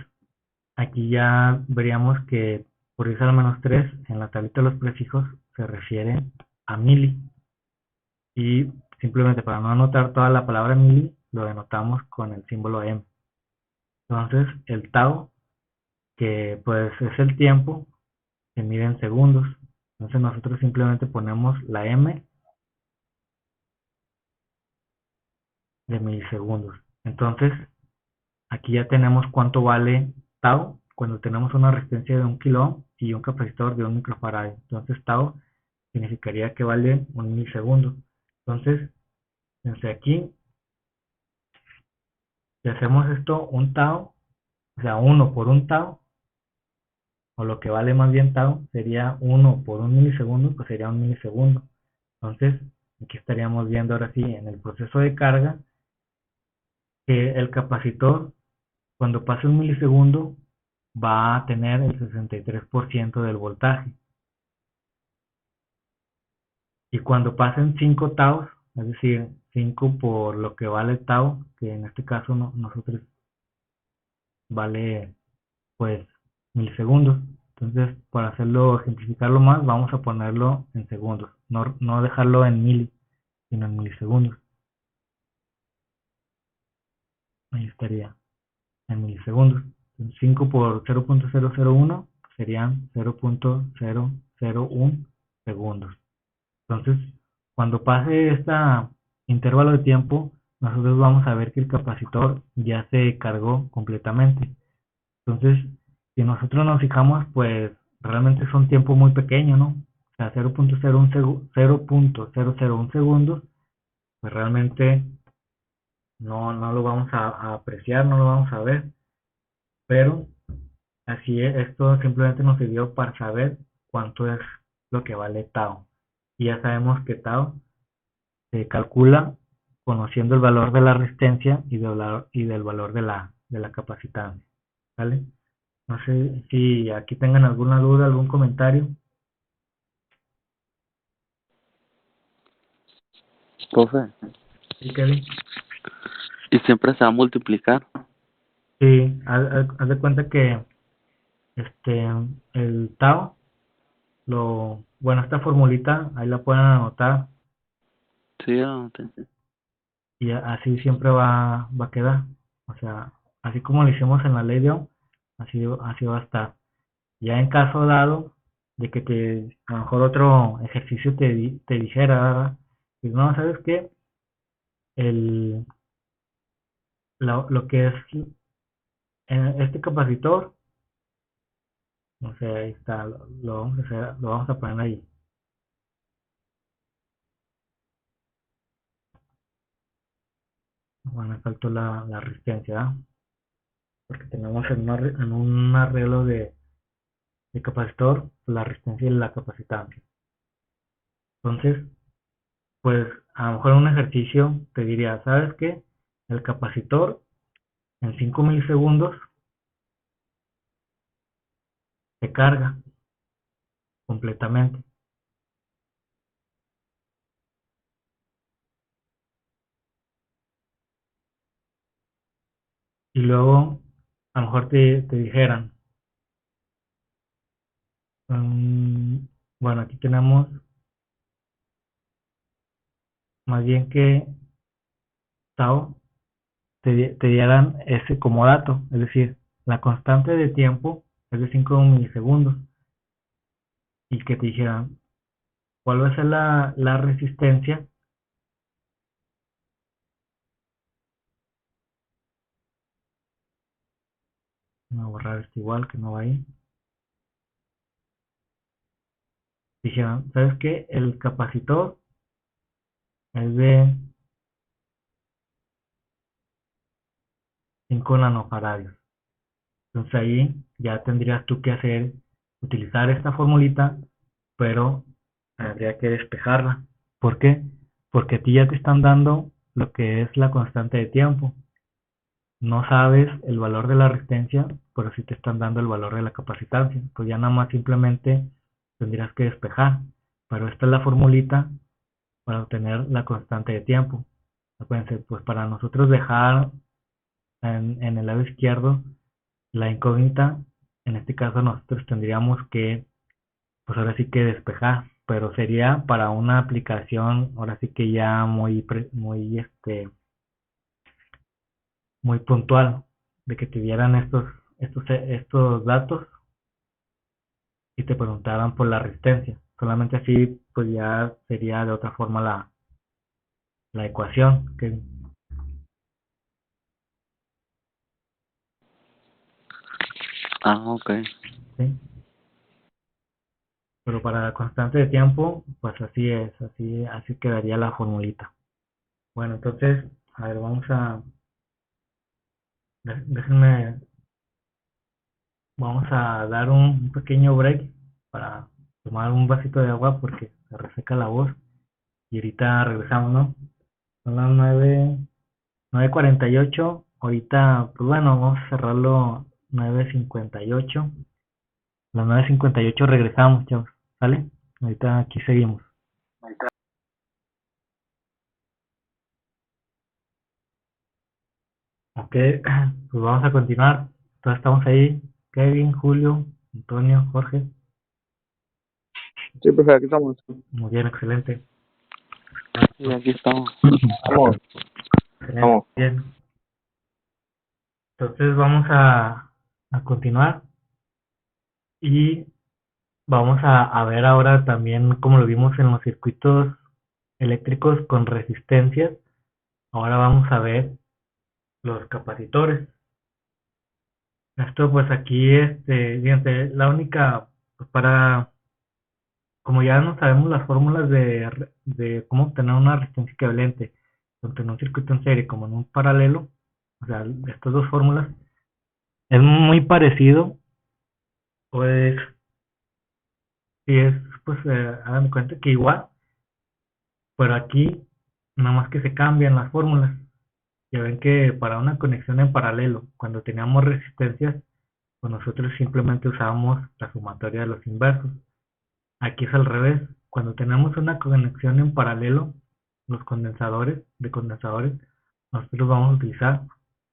aquí ya veríamos que por 10 a la menos 3 en la tablita de los prefijos se refieren a mili. Y simplemente para no anotar toda la palabra mili, lo denotamos con el símbolo M. Entonces, el tau, que pues es el tiempo, se mide en segundos. Entonces nosotros simplemente ponemos la M de milisegundos. Entonces, aquí ya tenemos cuánto vale tau cuando tenemos una resistencia de 1 kilo ohm y un capacitor de 1 microfaradio. Entonces, tau significaría que vale 1 milisegundo. Entonces, desde aquí, si hacemos esto un tau, o sea, 1 por un tau, o lo que vale más bien tau, sería 1 por 1 milisegundo, pues sería 1 milisegundo. Entonces, aquí estaríamos viendo ahora sí en el proceso de carga que el capacitor, cuando pase 1 milisegundo, va a tener el 63% del voltaje. Y cuando pasen 5 taus, es decir, 5 por lo que vale tau, que en este caso nosotros vale pues milisegundos. Entonces, para hacerlo, ejemplificarlo más, vamos a ponerlo en segundos, no dejarlo en mili, sino en milisegundos. Ahí estaría, en milisegundos. 5 por 0.001 serían 0.001 segundos. Entonces, cuando pase este intervalo de tiempo, nosotros vamos a ver que el capacitor ya se cargó completamente. Entonces, si nosotros nos fijamos, pues realmente es un tiempo muy pequeño, ¿no? O sea, 0.001 segundos pues realmente no lo vamos a apreciar, no lo vamos a ver, pero así es, esto simplemente nos sirvió para saber cuánto es lo que vale tau. Y ya sabemos que tau se calcula conociendo el valor de la resistencia y del valor de la capacitancia. ¿Vale? No sé si aquí tengan alguna duda, algún comentario. Profe, ¿Sí, Kevin? y siempre se va a multiplicar. Sí, haz de cuenta que este, el tau, bueno, esta formulita, ahí la pueden anotar Sí, ya lo noté. y así siempre va a quedar. O sea, así como lo hicimos en la ley de Ohm, así va a estar. Ya en caso dado de que a lo mejor otro ejercicio te dijera, ¿verdad? Pues no, ¿sabes qué? El, lo que es este capacitor, no sé, ahí está, lo vamos a hacer, lo vamos a poner ahí. Bueno, me faltó la resistencia, ¿verdad? Porque tenemos en un arreglo de capacitor la resistencia y la capacitancia. Entonces, pues a lo mejor un ejercicio te diría, ¿sabes qué? El capacitor en 5 milisegundos se carga completamente. Y luego a lo mejor te dijeran, bueno, aquí tenemos más bien que tau te dieran ese como dato, es decir, la constante de tiempo es de 5 milisegundos y que te dijeran cuál va a ser la resistencia. Voy a borrar esto igual que no va ahí. Dijeron, ¿sabes qué? El capacitor es de 5 nanofaradios. Entonces ahí ya tendrías tú que utilizar esta formulita, pero habría que despejarla. ¿Por qué? Porque a ti ya te están dando lo que es la constante de tiempo. No sabes el valor de la resistencia, pero sí te están dando el valor de la capacitancia. Pues ya nada más simplemente tendrías que despejar. Pero esta es la formulita para obtener la constante de tiempo. Acuérdense, pues para nosotros dejar en el lado izquierdo la incógnita, en este caso nosotros tendríamos que, pues ahora sí que despejar, pero sería para una aplicación, ahora sí que ya muy puntual, de que te dieran estos datos y te preguntaran por la resistencia. Solamente así, pues ya sería de otra forma la ecuación, Ah, ok. ¿sí? Pero para la constante de tiempo, pues así es, así quedaría la formulita. Bueno, entonces, a ver, déjenme, vamos a dar un pequeño break para tomar un vasito de agua porque se reseca la voz y ahorita regresamos, ¿no? Son las 9:48, ahorita, pues bueno, vamos a cerrarlo 9:58. Las 9:58 regresamos, chavos, ¿sale? Ahorita aquí seguimos. Ok, pues vamos a continuar. Todos estamos ahí, Kevin, Julio, Antonio, Jorge. Sí, profe, aquí estamos. Muy bien, excelente. Y aquí estamos. Vamos, Excelente, vamos. bien. Entonces vamos a continuar y vamos a ver ahora también como lo vimos en los circuitos eléctricos con resistencias. Ahora vamos a ver los capacitores. Esto pues aquí, fíjense, la única, pues como ya no sabemos las fórmulas de cómo obtener una resistencia equivalente, tanto en un circuito en serie como en un paralelo, o sea, estas dos fórmulas, es muy parecido, pues, si es, pues, hagan de cuenta que igual, pero aquí, nada más que se cambian las fórmulas. Ya ven que para una conexión en paralelo, cuando teníamos resistencias, pues nosotros simplemente usábamos la sumatoria de los inversos. Aquí es al revés. Cuando tenemos una conexión en paralelo, los condensadores, nosotros vamos a utilizar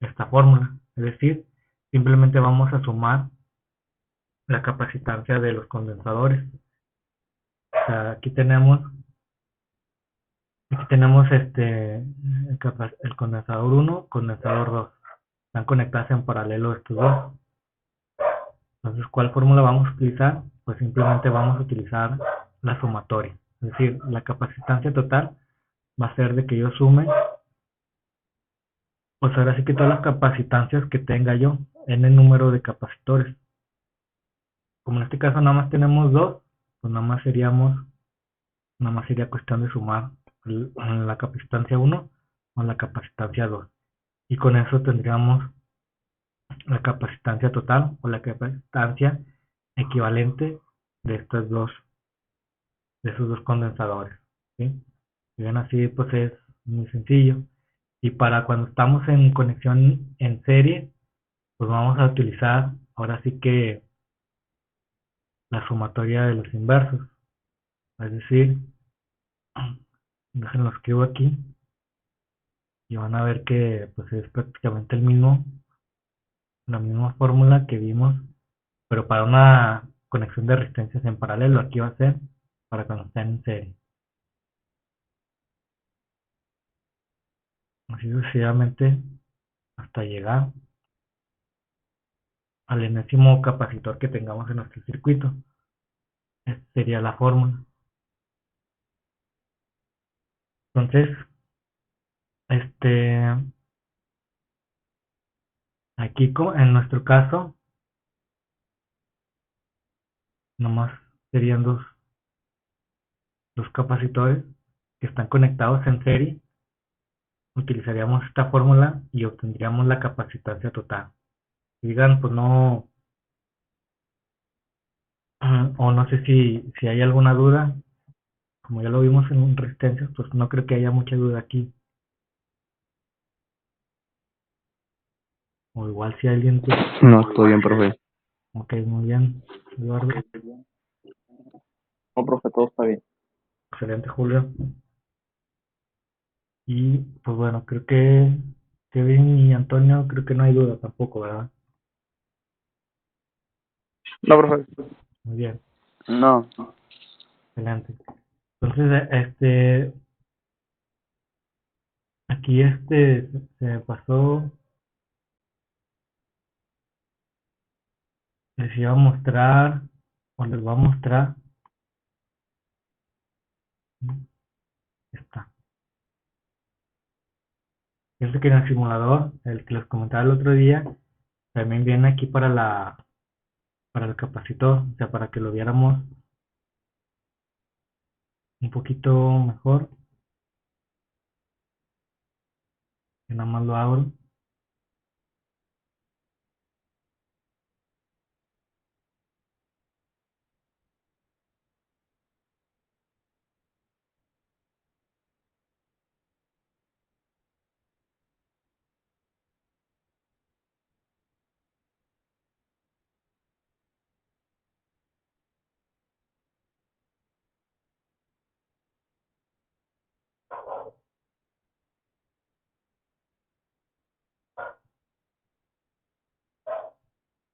esta fórmula. Es decir, simplemente vamos a sumar la capacitancia de los condensadores. O sea, aquí tenemos el condensador 1, condensador 2. Están conectadas en paralelo estos dos. Entonces, ¿cuál fórmula vamos a utilizar? Pues simplemente vamos a utilizar la sumatoria. Es decir, la capacitancia total va a ser de que yo sume, pues ahora sí que todas las capacitancias que tenga yo en el número de capacitores. Como en este caso nada más tenemos dos, pues nada más sería cuestión de sumar la capacitancia 1 con la capacitancia 2. Y con eso tendríamos la capacitancia total o la capacitancia equivalente de esos dos condensadores. ¿Sí? Si ven así, pues es muy sencillo. Y para cuando estamos en conexión en serie, pues vamos a utilizar ahora sí que la sumatoria de los inversos. Es decir, déjenlo escribo aquí y van a ver que pues es prácticamente la misma fórmula que vimos, pero para una conexión de resistencias en paralelo. Aquí va a ser para cuando estén en serie. Así sucesivamente hasta llegar al enésimo capacitor que tengamos en nuestro circuito. Esta sería la fórmula. Entonces, este, aquí en nuestro caso, nomás serían dos capacitores que están conectados en serie. Utilizaríamos esta fórmula y obtendríamos la capacitancia total. Digan, pues no, o no sé si hay alguna duda. Como ya lo vimos en resistencias, pues no creo que haya mucha duda aquí. O igual si alguien, pues, No, estoy bien, profe. ok, muy bien, Eduardo. No, profe, todo está bien. Excelente, Julio. Y pues bueno, creo que Kevin y Antonio, creo que no hay duda tampoco, ¿verdad? No, profe. Muy bien, No. excelente. Entonces, aquí se me pasó, les iba a mostrar, o les voy a mostrar, está. Fíjense que en el simulador, el que les comentaba el otro día, también viene aquí para el capacitor, o sea, para que lo viéramos un poquito mejor. Que nada más lo abro.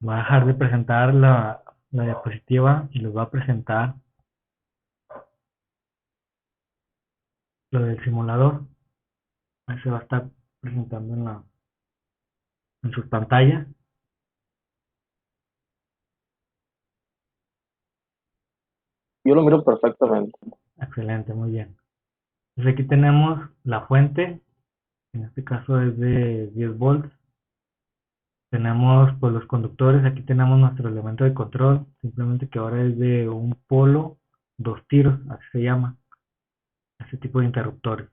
Voy a dejar de presentar la diapositiva y les voy a presentar lo del simulador. Ahí se va a estar presentando en sus pantallas. Yo lo miro perfectamente. Excelente, muy bien. Entonces aquí tenemos la fuente, en este caso es de 10 volts. Tenemos pues los conductores, aquí tenemos nuestro elemento de control, simplemente que ahora es de un polo, dos tiros, así se llama, ese tipo de interruptores.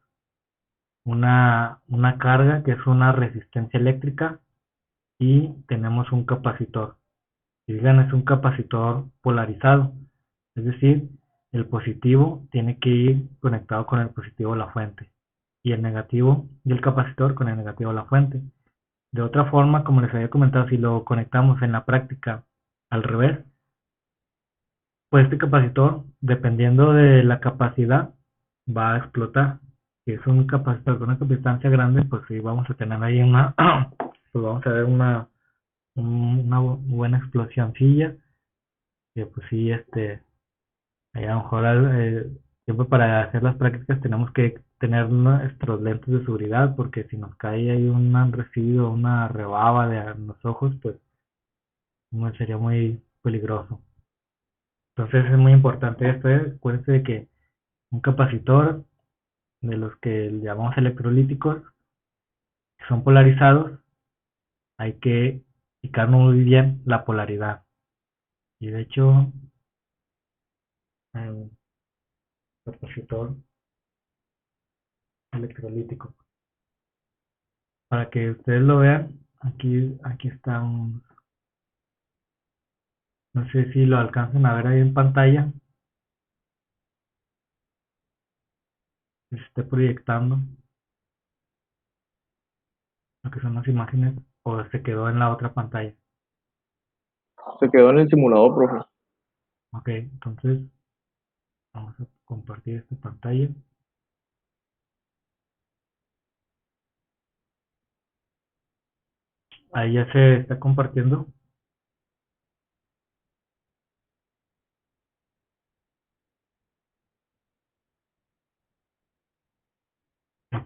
una carga que es una resistencia eléctrica y tenemos un capacitor. Si digan, es un capacitor polarizado, es decir, el positivo tiene que ir conectado con el positivo de la fuente y el negativo del capacitor con el negativo de la fuente. De otra forma, como les había comentado, si lo conectamos en la práctica al revés, pues este capacitor, dependiendo de la capacidad, va a explotar. Si es un capacitor con una capacitancia grande, pues sí vamos a tener ahí pues vamos a ver una buena explosioncilla, que pues sí, ahí a lo mejor siempre para hacer las prácticas tenemos que tener nuestros lentes de seguridad, porque si nos cae ahí un residuo, una rebaba de los ojos, pues sería muy peligroso. Entonces es muy importante esto, acuérdense de que un capacitor de los que llamamos electrolíticos, que son polarizados, hay que fijar muy bien la polaridad. Y de hecho, el capacitor electrolítico, para que ustedes lo vean, aquí está no sé si lo alcanzan a ver ahí en pantalla, que se esté proyectando lo que son las imágenes o se quedó en la otra pantalla. Se quedó en el simulador, profe. Ok, entonces vamos a compartir esta pantalla. Ahí ya se está compartiendo.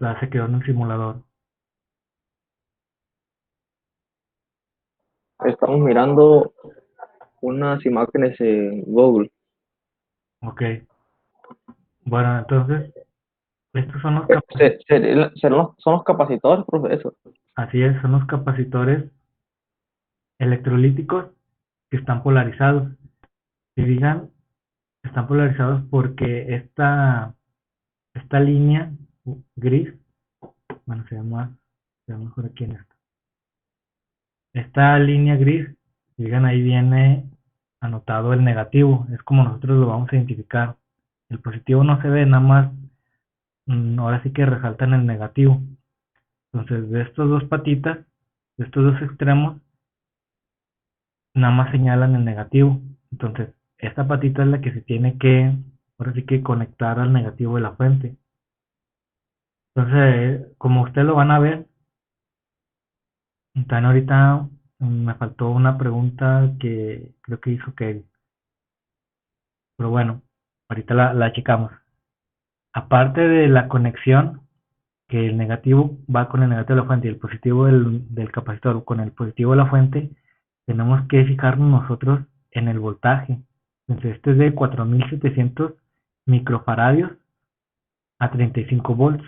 Ya se quedó en el simulador. Estamos mirando unas imágenes en Google. Ok. Bueno, entonces, estos son los Son los capacitores, profe, eso. así es, son los capacitores electrolíticos que están polarizados. Si digan, están polarizados porque esta línea gris, bueno, se llama mejor aquí en esto. Esta línea gris, si digan, ahí viene anotado el negativo, es como nosotros lo vamos a identificar. El positivo no se ve, nada más, ahora sí que resaltan el negativo. Entonces, de estos dos patitas, de estos dos extremos, nada más señalan el negativo. Entonces, esta patita es la que se tiene que, ahora sí que conectar al negativo de la fuente. Entonces, como ustedes lo van a ver, también ahorita me faltó una pregunta que creo que hizo Kevin. Pero bueno, ahorita la checamos. Aparte de la conexión, que el negativo va con el negativo de la fuente y el positivo del capacitor con el positivo de la fuente, tenemos que fijarnos nosotros en el voltaje. Entonces, este es de 4700 microfaradios a 35 volts.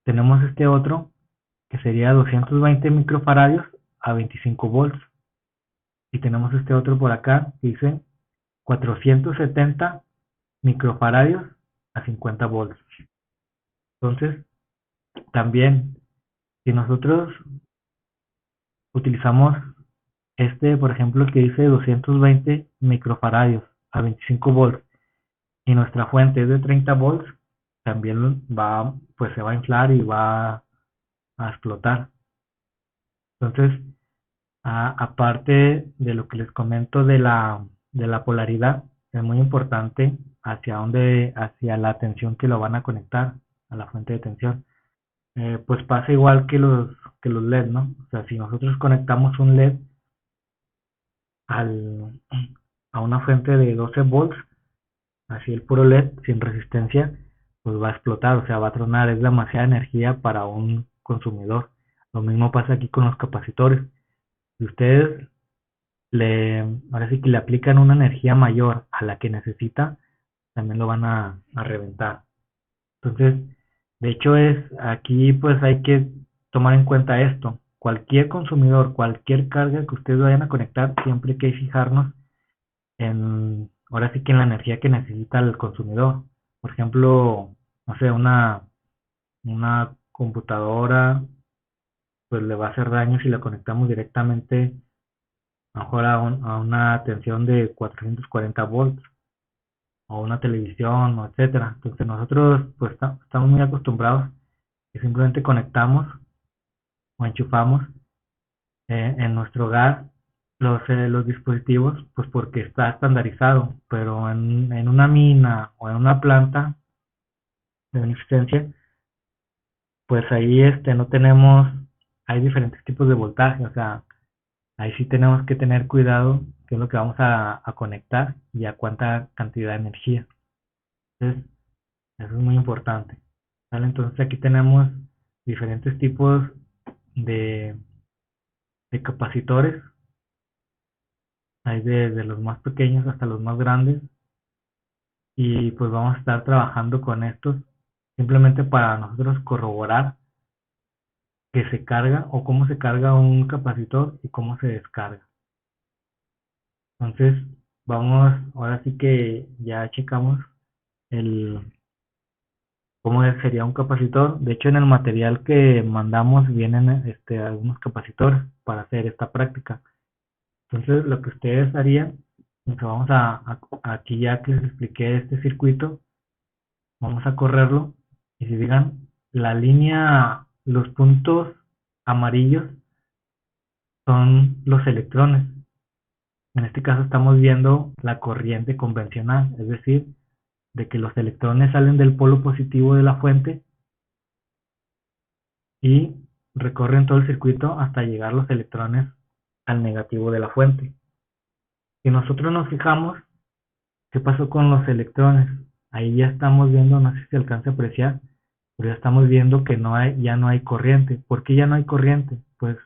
Tenemos este otro que sería 220 microfaradios a 25 volts. Y tenemos este otro por acá que dice 470 microfaradios a 50 volts. Entonces, también, si nosotros utilizamos por ejemplo, que dice 220 microfaradios a 25 volts y nuestra fuente es de 30 volts, también pues se va a inflar y va a explotar. Entonces, aparte de lo que les comento de la polaridad, es muy importante hacia la tensión que lo van a conectar a la fuente de tensión. Pues pasa igual que los LED, ¿no? O sea, si nosotros conectamos un LED al, a una fuente de 12 volts, así el puro LED sin resistencia, pues va a explotar, o sea, va a tronar, es demasiada energía para un consumidor. Lo mismo pasa aquí con los capacitores. Si ustedes ahora sí que le aplican una energía mayor a la que necesita, también lo van a reventar. Entonces, de hecho aquí pues hay que tomar en cuenta esto. Cualquier consumidor, cualquier carga que ustedes vayan a conectar, siempre hay que fijarnos ahora sí que en la energía que necesita el consumidor. Por ejemplo, no sé, una computadora pues le va a hacer daño si la conectamos directamente a lo mejor a una tensión de 440 volts o una televisión, o etcétera. Entonces nosotros pues estamos muy acostumbrados que simplemente conectamos o enchufamos en nuestro hogar los dispositivos, pues porque está estandarizado, pero en una mina o en una planta de beneficencia, pues ahí no tenemos, hay diferentes tipos de voltaje, o sea, ahí sí tenemos que tener cuidado qué es lo que vamos a conectar y a cuánta cantidad de energía. Entonces, eso es muy importante. ¿Vale? Entonces aquí tenemos diferentes tipos de, de capacitores. Hay desde los más pequeños hasta los más grandes. Y pues vamos a estar trabajando con estos simplemente para nosotros corroborar que se carga o cómo se carga un capacitor y cómo se descarga. Entonces, vamos, ahora sí que ya checamos el cómo sería un capacitor. De hecho, en el material que mandamos vienen algunos capacitores para hacer esta práctica. Entonces, lo que ustedes harían, pues vamos aquí ya que les expliqué este circuito, vamos a correrlo y si digan la línea, los puntos amarillos son los electrones. En este caso estamos viendo la corriente convencional, es decir, de que los electrones salen del polo positivo de la fuente y recorren todo el circuito hasta llegar los electrones al negativo de la fuente. Si nosotros nos fijamos, ¿qué pasó con los electrones? Ahí ya estamos viendo, no sé si se alcanza a apreciar, pero ya estamos viendo que ya no hay corriente. ¿Por qué ya no hay corriente? Pues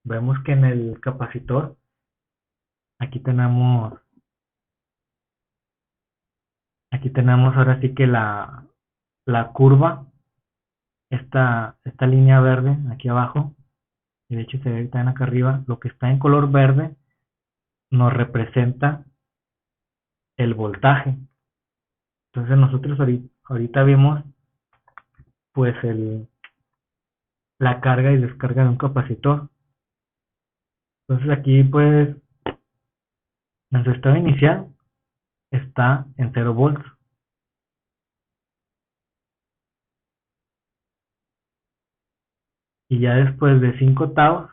vemos que en el capacitor, aquí tenemos ahora sí que la curva, esta línea verde aquí abajo, y de hecho se ve también acá arriba, lo que está en color verde nos representa el voltaje. Entonces nosotros ahorita vimos pues la carga y descarga de un capacitor. Entonces aquí pues en su estado inicial está en 0 volts. Y ya después de 5 taos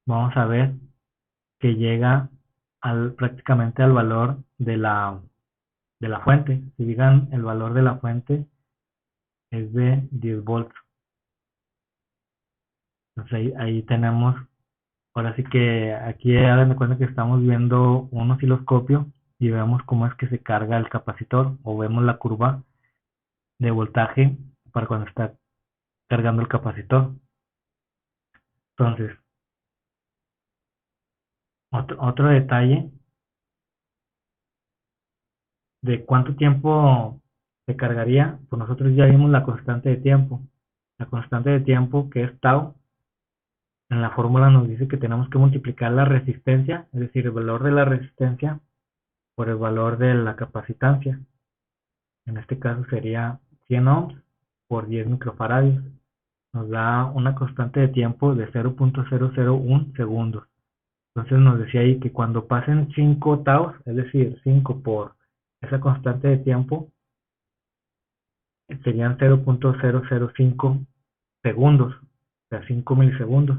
vamos a ver que llega prácticamente al valor de la fuente. Si digan el valor de la fuente es de 10 volts. Entonces ahí tenemos, ahora sí que aquí hagan de cuenta que estamos viendo un osciloscopio y vemos cómo es que se carga el capacitor o vemos la curva de voltaje para cuando está cargando el capacitor. Entonces, otro detalle de cuánto tiempo se cargaría, pues nosotros ya vimos la constante de tiempo. La constante de tiempo que es tau, en la fórmula nos dice que tenemos que multiplicar la resistencia, es decir, el valor de la resistencia por el valor de la capacitancia. En este caso sería 100 ohms por 10 microfaradios. Nos da una constante de tiempo de 0.001 segundos. Entonces nos decía ahí que cuando pasen 5 taus, es decir, 5 por esa constante de tiempo, serían 0.005 segundos, o sea, 5 milisegundos.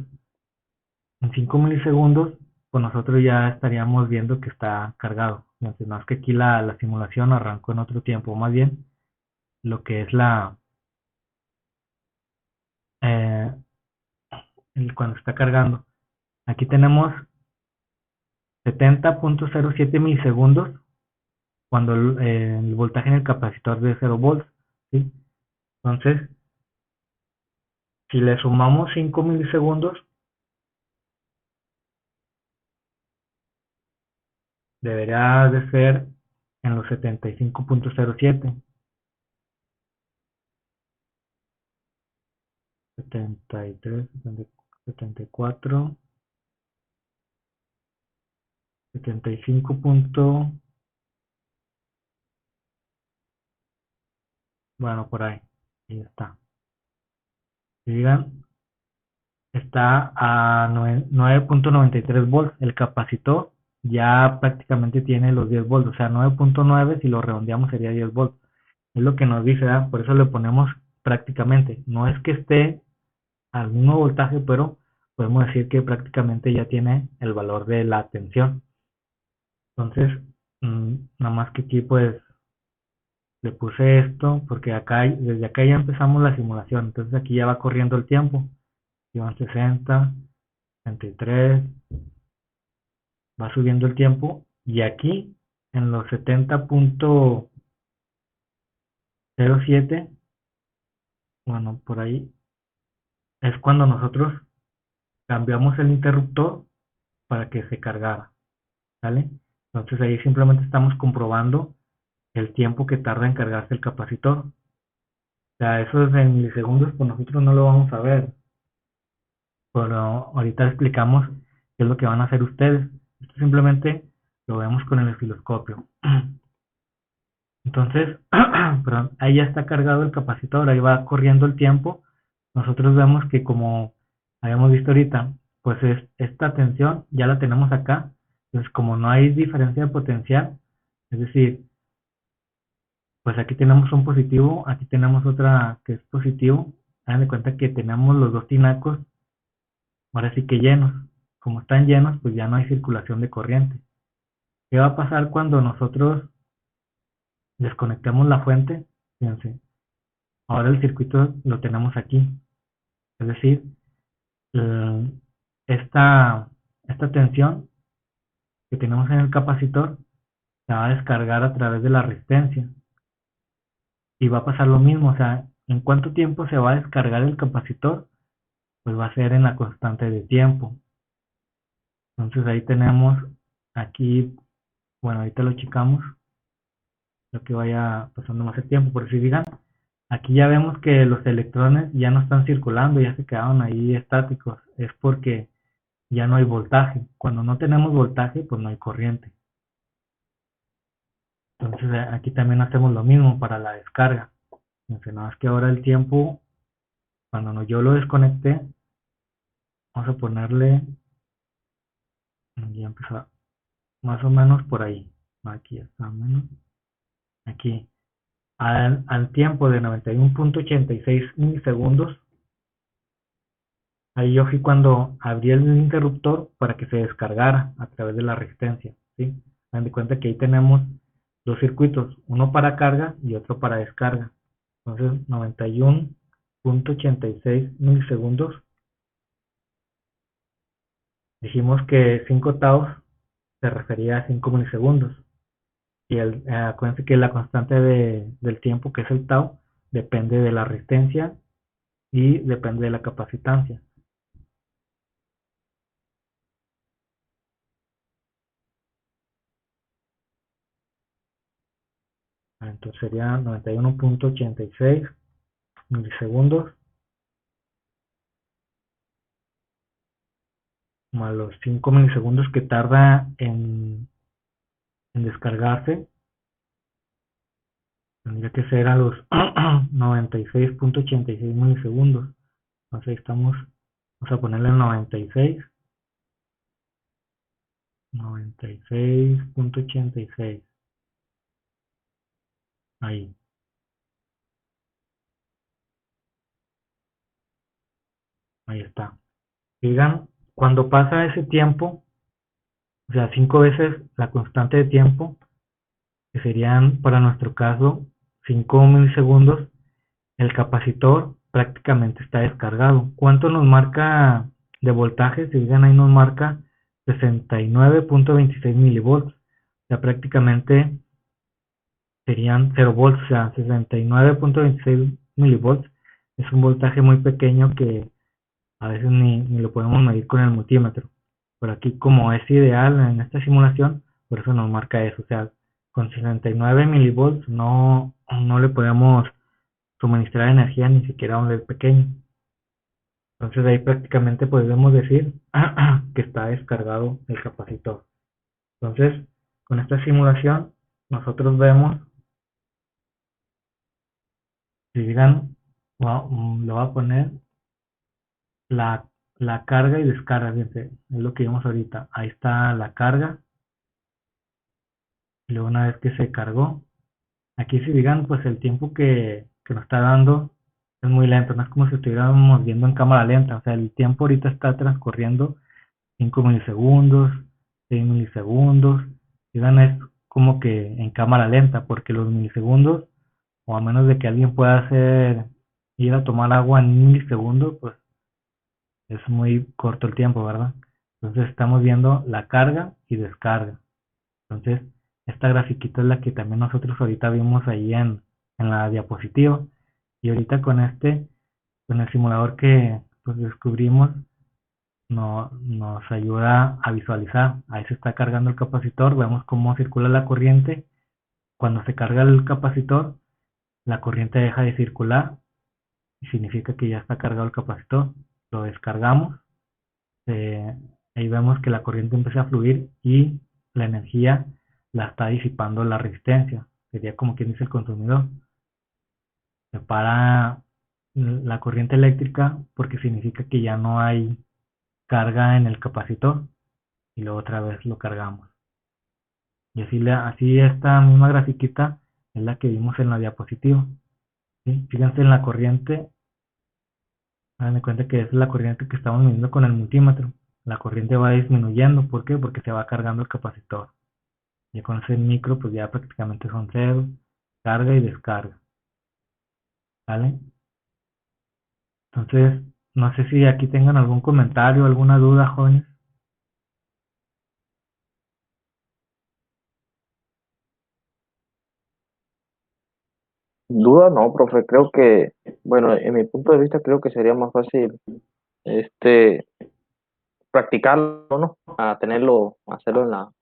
En 5 milisegundos, pues nosotros ya estaríamos viendo que está cargado. Entonces, más que aquí la simulación arrancó en otro tiempo, más bien lo que es eh, cuando está cargando. Aquí tenemos 70.07 milisegundos cuando el voltaje en el capacitor de 0 volts, ¿sí? Entonces, si le sumamos 5 milisegundos, debería de ser en los 75.07, 73, 74, 75 bueno, por ahí está. Si digan, está a 9.93 volts. El capacitor ya prácticamente tiene los 10 volts, o sea, 9.9 si lo redondeamos sería 10 volts. Es lo que nos dice, ¿verdad? Por eso le ponemos prácticamente. No es que esté al mismo voltaje, pero podemos decir que prácticamente ya tiene el valor de la tensión. Entonces, nada más que aquí pues le puse esto porque acá, desde acá ya empezamos la simulación. Entonces aquí ya va corriendo el tiempo. Aquí van 60, 63, va subiendo el tiempo. Y aquí en los 70.07, bueno, por ahí es cuando nosotros cambiamos el interruptor para que se cargara, ¿vale? Entonces ahí simplemente estamos comprobando el tiempo que tarda en cargarse el capacitor. O sea, eso es en milisegundos, pues nosotros no lo vamos a ver, pero ahorita explicamos qué es lo que van a hacer ustedes. Esto simplemente lo vemos con el osciloscopio. Entonces, perdón, ahí ya está cargado el capacitor, ahí va corriendo el tiempo. Nosotros vemos que, como habíamos visto ahorita, pues esta tensión ya la tenemos acá. Entonces, como no hay diferencia de potencial, es decir, pues aquí tenemos un positivo, aquí tenemos otra que es positivo. Hagan de cuenta que tenemos los dos tinacos ahora sí que llenos. Como están llenos, pues ya no hay circulación de corriente. ¿Qué va a pasar cuando nosotros desconectemos la fuente? Fíjense, ahora el circuito lo tenemos aquí. Es decir, eh, esta tensión que tenemos en el capacitor se va a descargar a través de la resistencia. Y va a pasar lo mismo, o sea, ¿en cuánto tiempo se va a descargar el capacitor? Pues va a ser en la constante de tiempo. Entonces ahí tenemos, aquí, bueno, ahorita lo checamos, lo que vaya pasando más el tiempo. Por si digan, aquí ya vemos que los electrones ya no están circulando, ya se quedaron ahí estáticos. Es porque ya no hay voltaje. Cuando no tenemos voltaje, pues no hay corriente. Entonces aquí también hacemos lo mismo para la descarga. Entonces, nada más que ahora el tiempo, cuando yo lo desconecté, vamos a ponerle, ya empezó más o menos por ahí. Aquí está menos. Aquí. Al tiempo de 91.86 milisegundos, ahí yo fui cuando abrí el interruptor para que se descargara a través de la resistencia, ¿sí? Dan de cuenta que ahí tenemos dos circuitos, uno para carga y otro para descarga. Entonces, 91.86 milisegundos. Dijimos que 5 taus se refería a 5 milisegundos. Y acuérdense que la constante del tiempo, que es el tau, depende de la resistencia y depende de la capacitancia. Entonces sería 91.86 milisegundos más los 5 milisegundos que tarda en descargarse. Tendría que ser a los 96.86 milisegundos. Entonces ahí estamos, vamos a ponerle 96.86. Ahí, ahí está. Digan, cuando pasa ese tiempo, o sea, 5 veces la constante de tiempo, que serían para nuestro caso 5 milisegundos, el capacitor prácticamente está descargado. ¿Cuánto nos marca de voltaje? Si digan, ahí nos marca 69.26 milivolts. O sea, prácticamente serían 0 volts, o sea, 69.26 milivolts es un voltaje muy pequeño que a veces ni lo podemos medir con el multímetro. Por aquí, como es ideal en esta simulación, por eso nos marca eso. O sea, con 69 milivolts no le podemos suministrar energía ni siquiera a un LED pequeño. Entonces ahí prácticamente podemos decir que está descargado el capacitor. Entonces, con esta simulación, nosotros vemos, si digan, lo voy a poner la, la carga y descarga, fíjense, es lo que vimos ahorita. Ahí está la carga, y luego una vez que se cargó, aquí si digan, pues el tiempo que nos está dando es muy lento, no es como si estuviéramos viendo en cámara lenta, o sea, el tiempo ahorita está transcurriendo 5 milisegundos, 6 milisegundos, digan, es como que en cámara lenta, porque los milisegundos, o a menos de que alguien pueda ir a tomar agua en un milisegundo, pues es muy corto el tiempo, ¿verdad? Entonces estamos viendo la carga y descarga. Entonces, esta grafiquita es la que también nosotros ahorita vimos ahí en la diapositiva. Y ahorita con el simulador que pues descubrimos, nos ayuda a visualizar. Ahí se está cargando el capacitor, vemos cómo circula la corriente. Cuando se carga el capacitor, la corriente deja de circular y significa que ya está cargado el capacitor. Lo descargamos, eh, ahí vemos que la corriente empieza a fluir y la energía la está disipando la resistencia. Sería como quien dice el consumidor. Separa la corriente eléctrica porque significa que ya no hay carga en el capacitor y luego otra vez lo cargamos. Y así esta misma grafiquita es la que vimos en la diapositiva. ¿Sí? Fíjense en la corriente, hagan de cuenta que es la corriente que estamos midiendo con el multímetro. La corriente va disminuyendo, ¿por qué? Porque se va cargando el capacitor. Y con ese micro pues ya prácticamente son ceros, carga y descarga. ¿Vale? Entonces, no sé si aquí tengan algún comentario, alguna duda, jóvenes. Duda no, profe, creo que, bueno, en mi punto de vista creo que sería más fácil este practicarlo, ¿no? A tenerlo, hacerlo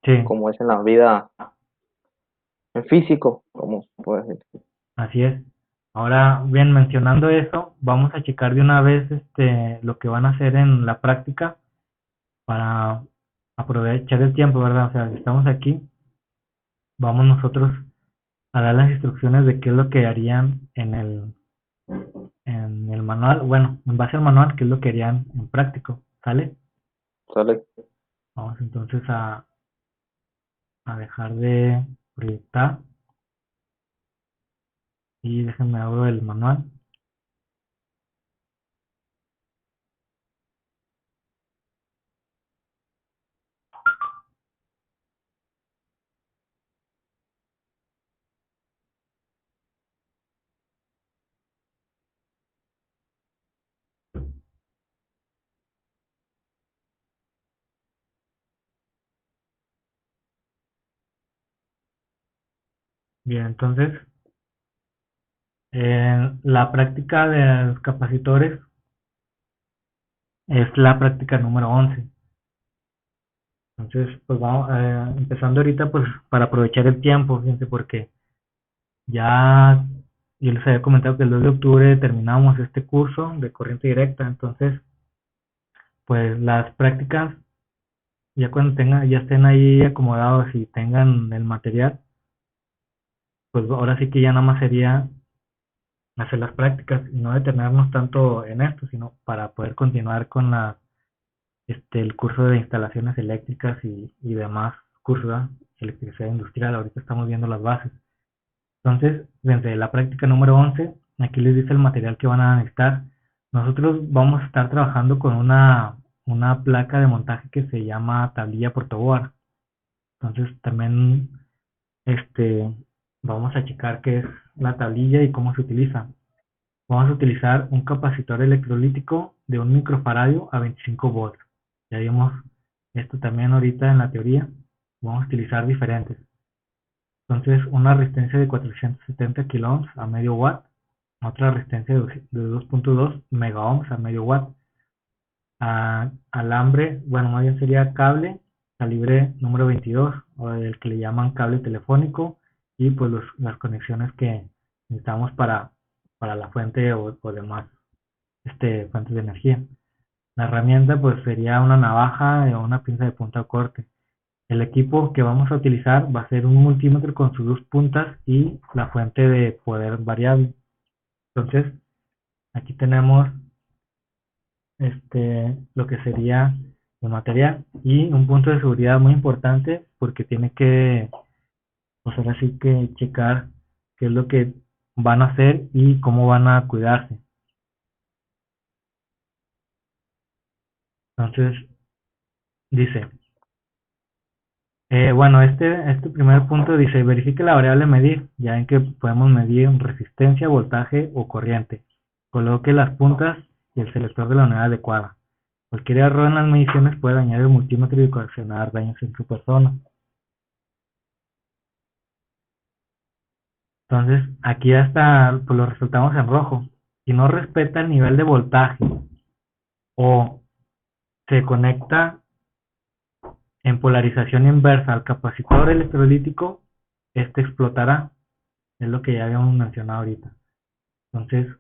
Sí, como es en la vida, en físico, como puede ser. así es. Ahora, bien, mencionando eso, vamos a checar de una vez lo que van a hacer en la práctica para aprovechar el tiempo, ¿verdad? O sea, estamos aquí, vamos nosotros a dar las instrucciones de qué es lo que harían en el manual, bueno, en base al manual, qué es lo que harían en práctico, ¿sale? ¿Sale? Vamos entonces a dejar de proyectar y déjenme abro el manual. Bien, entonces, la práctica de los capacitores es la práctica número 11. Entonces, pues vamos, empezando ahorita, pues para aprovechar el tiempo, fíjense, porque ya yo les había comentado que el 2 de octubre terminamos este curso de corriente directa, entonces, pues las prácticas, ya cuando ya estén ahí acomodados y tengan el material, pues ahora sí que ya nada más sería hacer las prácticas y no detenernos tanto en esto, sino para poder continuar con el curso de instalaciones eléctricas y demás cursos, ¿verdad? Electricidad industrial. Ahorita estamos viendo las bases. Entonces, desde la práctica número 11, aquí les dice el material que van a necesitar. Nosotros vamos a estar trabajando con una placa de montaje que se llama tablilla protoboard. Entonces, también vamos a checar qué es la tablilla y cómo se utiliza. Vamos a utilizar un capacitor electrolítico de 1 microfaradio a 25 volts. Ya vimos esto también ahorita en la teoría. Vamos a utilizar diferentes. Entonces, una resistencia de 470 kiloohms a medio watt, otra resistencia de 2.2 megaohms a medio watt. Alambre, bueno, más bien sería cable, calibre número 22, o el que le llaman cable telefónico, y pues las conexiones que necesitamos para la fuente o demás fuentes de energía. La herramienta pues sería una navaja o una pinza de punta o corte. El equipo que vamos a utilizar va a ser un multímetro con sus dos puntas y la fuente de poder variable. Entonces, aquí tenemos lo que sería el material. Y un punto de seguridad muy importante porque tiene que, pues ahora sí que checar qué es lo que van a hacer y cómo van a cuidarse. Entonces, dice, bueno, este primer punto dice, verifique la variable medir, ya en que podemos medir resistencia, voltaje o corriente. Coloque las puntas y el selector de la unidad adecuada. Cualquier error en las mediciones puede dañar el multímetro y ocasionar daños en su persona. Entonces, aquí hasta pues, lo resultamos en rojo. Si no respeta el nivel de voltaje o se conecta en polarización inversa al capacitor electrolítico, este explotará. Es lo que ya habíamos mencionado ahorita. Entonces,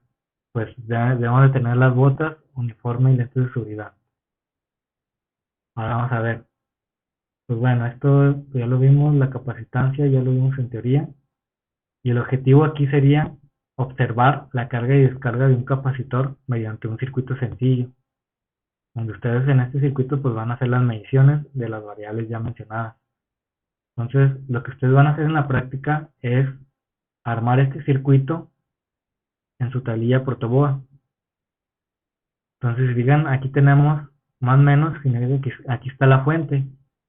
pues ya debemos de tener las botas, uniforme y lentes de seguridad. Ahora vamos a ver. Pues bueno, esto ya lo vimos, la capacitancia ya lo vimos en teoría. Y el objetivo aquí sería observar la carga y descarga de un capacitor mediante un circuito sencillo, donde ustedes en este circuito pues van a hacer las mediciones de las variables ya mencionadas. Entonces, lo que ustedes van a hacer en la práctica es armar este circuito en su tablilla protoboard. Entonces, digan, aquí tenemos más o menos, aquí está la fuente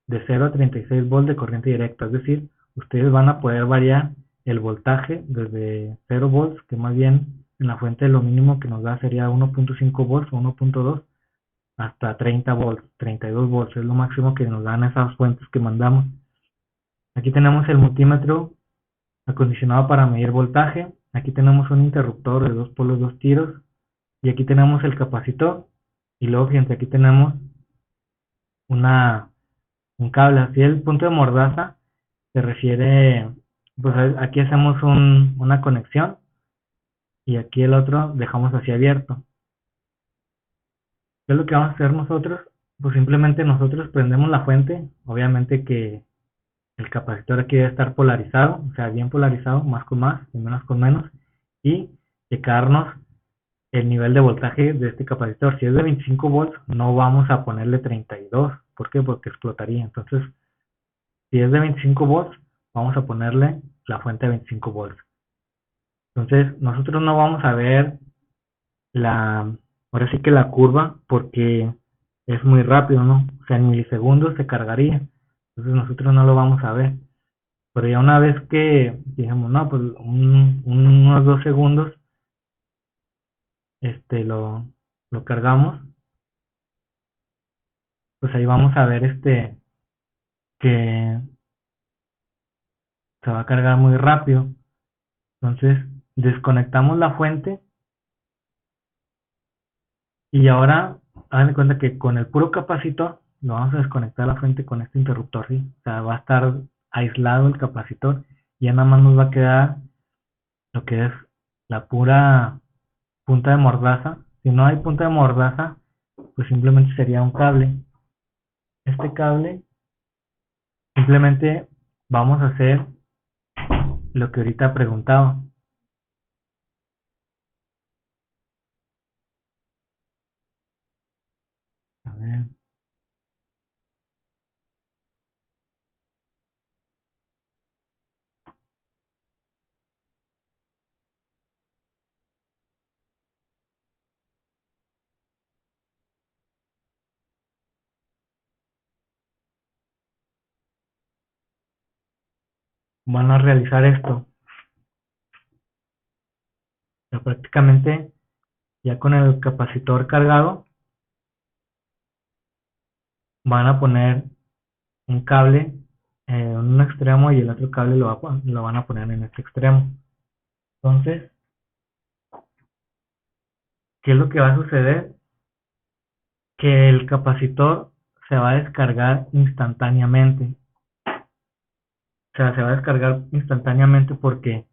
de 0 a 36 volts de corriente directa, es decir, ustedes van a poder variar el voltaje desde 0 volts, que más bien en la fuente lo mínimo que nos da sería 1.5 volts o 1.2, hasta 30 volts, 32 volts, es lo máximo que nos dan esas fuentes que mandamos. Aquí tenemos el multímetro acondicionado para medir voltaje, aquí tenemos un interruptor de 2 polos 2 tiros, y aquí tenemos el capacitor, y luego fíjense, aquí tenemos un cable. Así el punto de mordaza se refiere, pues aquí hacemos una conexión y aquí el otro dejamos así abierto. ¿Qué es lo que vamos a hacer nosotros? Pues simplemente nosotros prendemos la fuente, obviamente que el capacitor aquí debe estar polarizado, o sea, bien polarizado, más con más y menos con menos, y checarnos el nivel de voltaje de este capacitor. Si es de 25 volts, no vamos a ponerle 32. ¿Por qué? Porque explotaría. Entonces, si es de 25 volts, vamos a ponerle la fuente de 25 volts. Entonces, nosotros no vamos a ver ahora sí que la curva, porque es muy rápido, ¿no? O sea, en milisegundos se cargaría. Entonces, nosotros no lo vamos a ver. Pero ya una vez que digamos, no, pues unos 2 segundos, lo cargamos, pues ahí vamos a ver que se va a cargar muy rápido. Entonces desconectamos la fuente y ahora hagan de cuenta que con el puro capacitor lo vamos a desconectar la fuente con este interruptor, ¿sí? O sea, va a estar aislado el capacitor y ya nada más nos va a quedar lo que es la pura punta de mordaza. Si no hay punta de mordaza, pues simplemente sería un cable. Este cable simplemente vamos a hacer lo que ahorita preguntaba. A ver. Van a realizar esto. Ya prácticamente ya con el capacitor cargado van a poner un cable en un extremo y el otro cable lo van a poner en este extremo. Entonces, ¿qué es lo que va a suceder? Que el capacitor se va a descargar instantáneamente. O sea, se va a descargar instantáneamente porque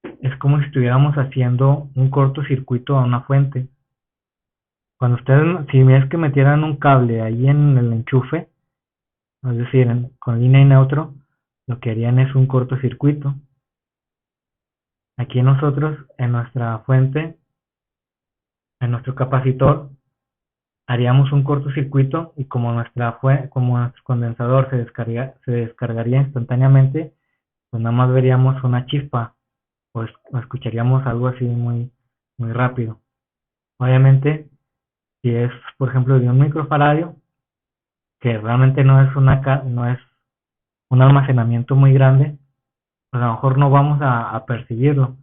es como si estuviéramos haciendo un cortocircuito a una fuente. Cuando ustedes, si es que metieran un cable ahí en el enchufe, es decir, con línea y neutro, lo que harían es un cortocircuito. Aquí nosotros, en nuestra fuente, en nuestro capacitor, haríamos un cortocircuito y como como nuestro condensador se descargaría instantáneamente, pues nada más veríamos una chispa o escucharíamos algo así muy rápido. Obviamente, si es, por ejemplo, de un microfaradio, que realmente no es un almacenamiento muy grande, pues a lo mejor no vamos a percibirlo.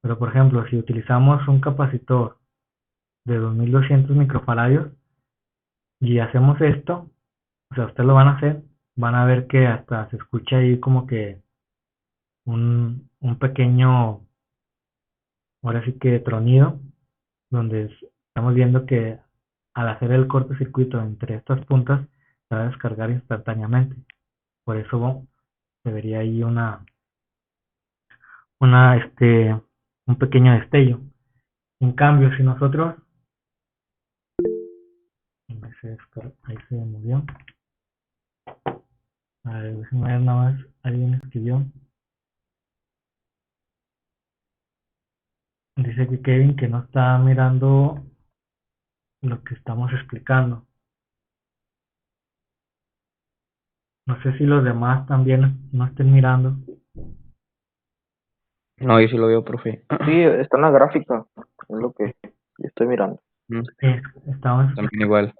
Pero, por ejemplo, si utilizamos un capacitor de 2200 microfaradios y hacemos esto, o sea, ustedes lo van a hacer, van a ver que hasta se escucha ahí como que un pequeño, ahora sí que tronido, donde estamos viendo que al hacer el cortocircuito entre estas puntas se va a descargar instantáneamente. Por eso se vería ahí un pequeño destello. En cambio, si nosotros, ahí se movió. A ver, déjenme ver nada más, alguien escribió. Dice que Kevin que no está mirando lo que estamos explicando. No sé si los demás también no estén mirando. No, yo sí lo veo, profe. Sí, está en la gráfica, es lo que estoy mirando. Mm, Estamos, También igual.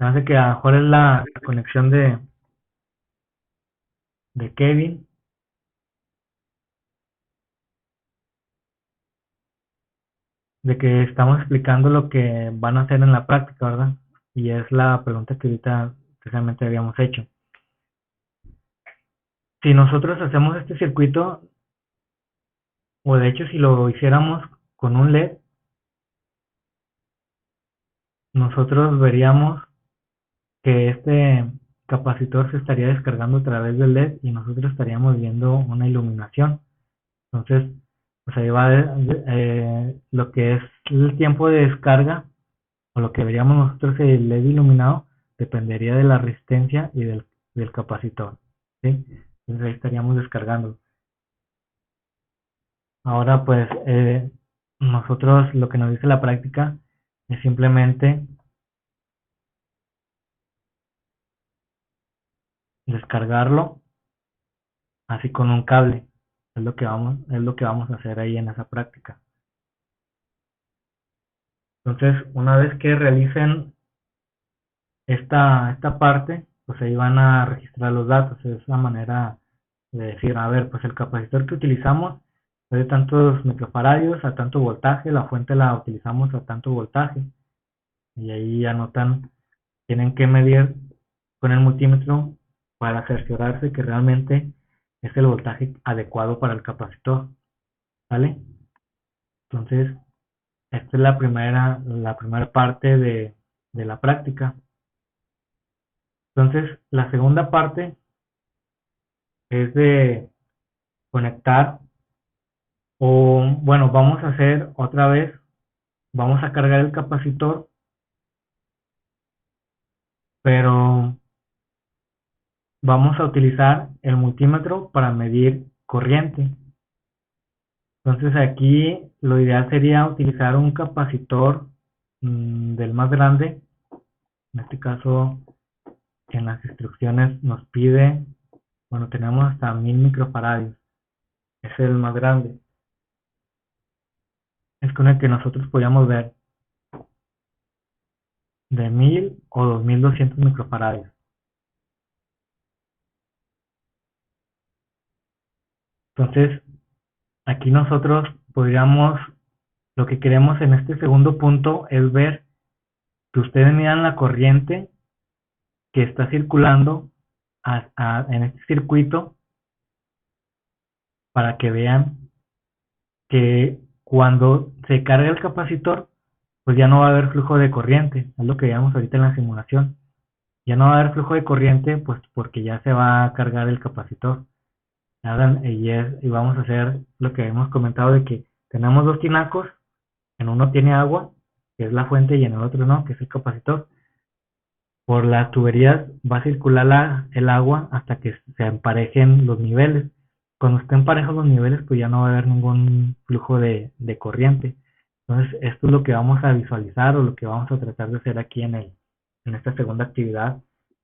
me hace que a lo mejor es la conexión de Kevin. De que estamos explicando lo que van a hacer en la práctica, ¿verdad? Y es la pregunta que ahorita precisamente habíamos hecho. Si nosotros hacemos este circuito, o de hecho si lo hiciéramos con un LED, nosotros veríamos que este capacitor se estaría descargando a través del LED y nosotros estaríamos viendo una iluminación. Entonces, pues ahí va lo que es el tiempo de descarga, o lo que veríamos nosotros el LED iluminado, dependería de la resistencia y del capacitor, ¿sí? Entonces ahí estaríamos descargando. Ahora pues nosotros lo que nos dice la práctica es simplemente descargarlo así con un cable. Es lo que vamos a hacer ahí en esa práctica. Entonces, una vez que realicen esta parte, pues ahí van a registrar los datos. Es la manera de decir, a ver, pues el capacitor que utilizamos es de tantos microfaradios a tanto voltaje, la fuente la utilizamos a tanto voltaje. Y ahí anotan, tienen que medir con el multímetro para cerciorarse que realmente es el voltaje adecuado para el capacitor. ¿Vale? Entonces, esta es la primera parte de la práctica. Entonces, la segunda parte es de conectar, o bueno, vamos a hacer otra vez, vamos a cargar el capacitor, pero vamos a utilizar el multímetro para medir corriente. Entonces aquí lo ideal sería utilizar un capacitor del más grande. En este caso, en las instrucciones nos pide, bueno, tenemos hasta 1000 microfaradios. Es el más grande. Es con el que nosotros podíamos ver de 1000 o 2200 microfaradios. Entonces, aquí nosotros podríamos, lo que queremos en este segundo punto es ver que ustedes midan la corriente que está circulando en este circuito para que vean que cuando se carga el capacitor, pues ya no va a haber flujo de corriente, es lo que veíamos ahorita en la simulación. Ya no va a haber flujo de corriente, pues porque ya se va a cargar el capacitor. Y vamos a hacer lo que hemos comentado de que tenemos dos tinacos, en uno tiene agua, que es la fuente, y en el otro no, que es el capacitor. Por las tuberías va a circular el agua hasta que se emparejen los niveles. Cuando estén parejos los niveles, pues ya no va a haber ningún flujo de corriente. Entonces, esto es lo que vamos a visualizar o lo que vamos a tratar de hacer aquí en esta segunda actividad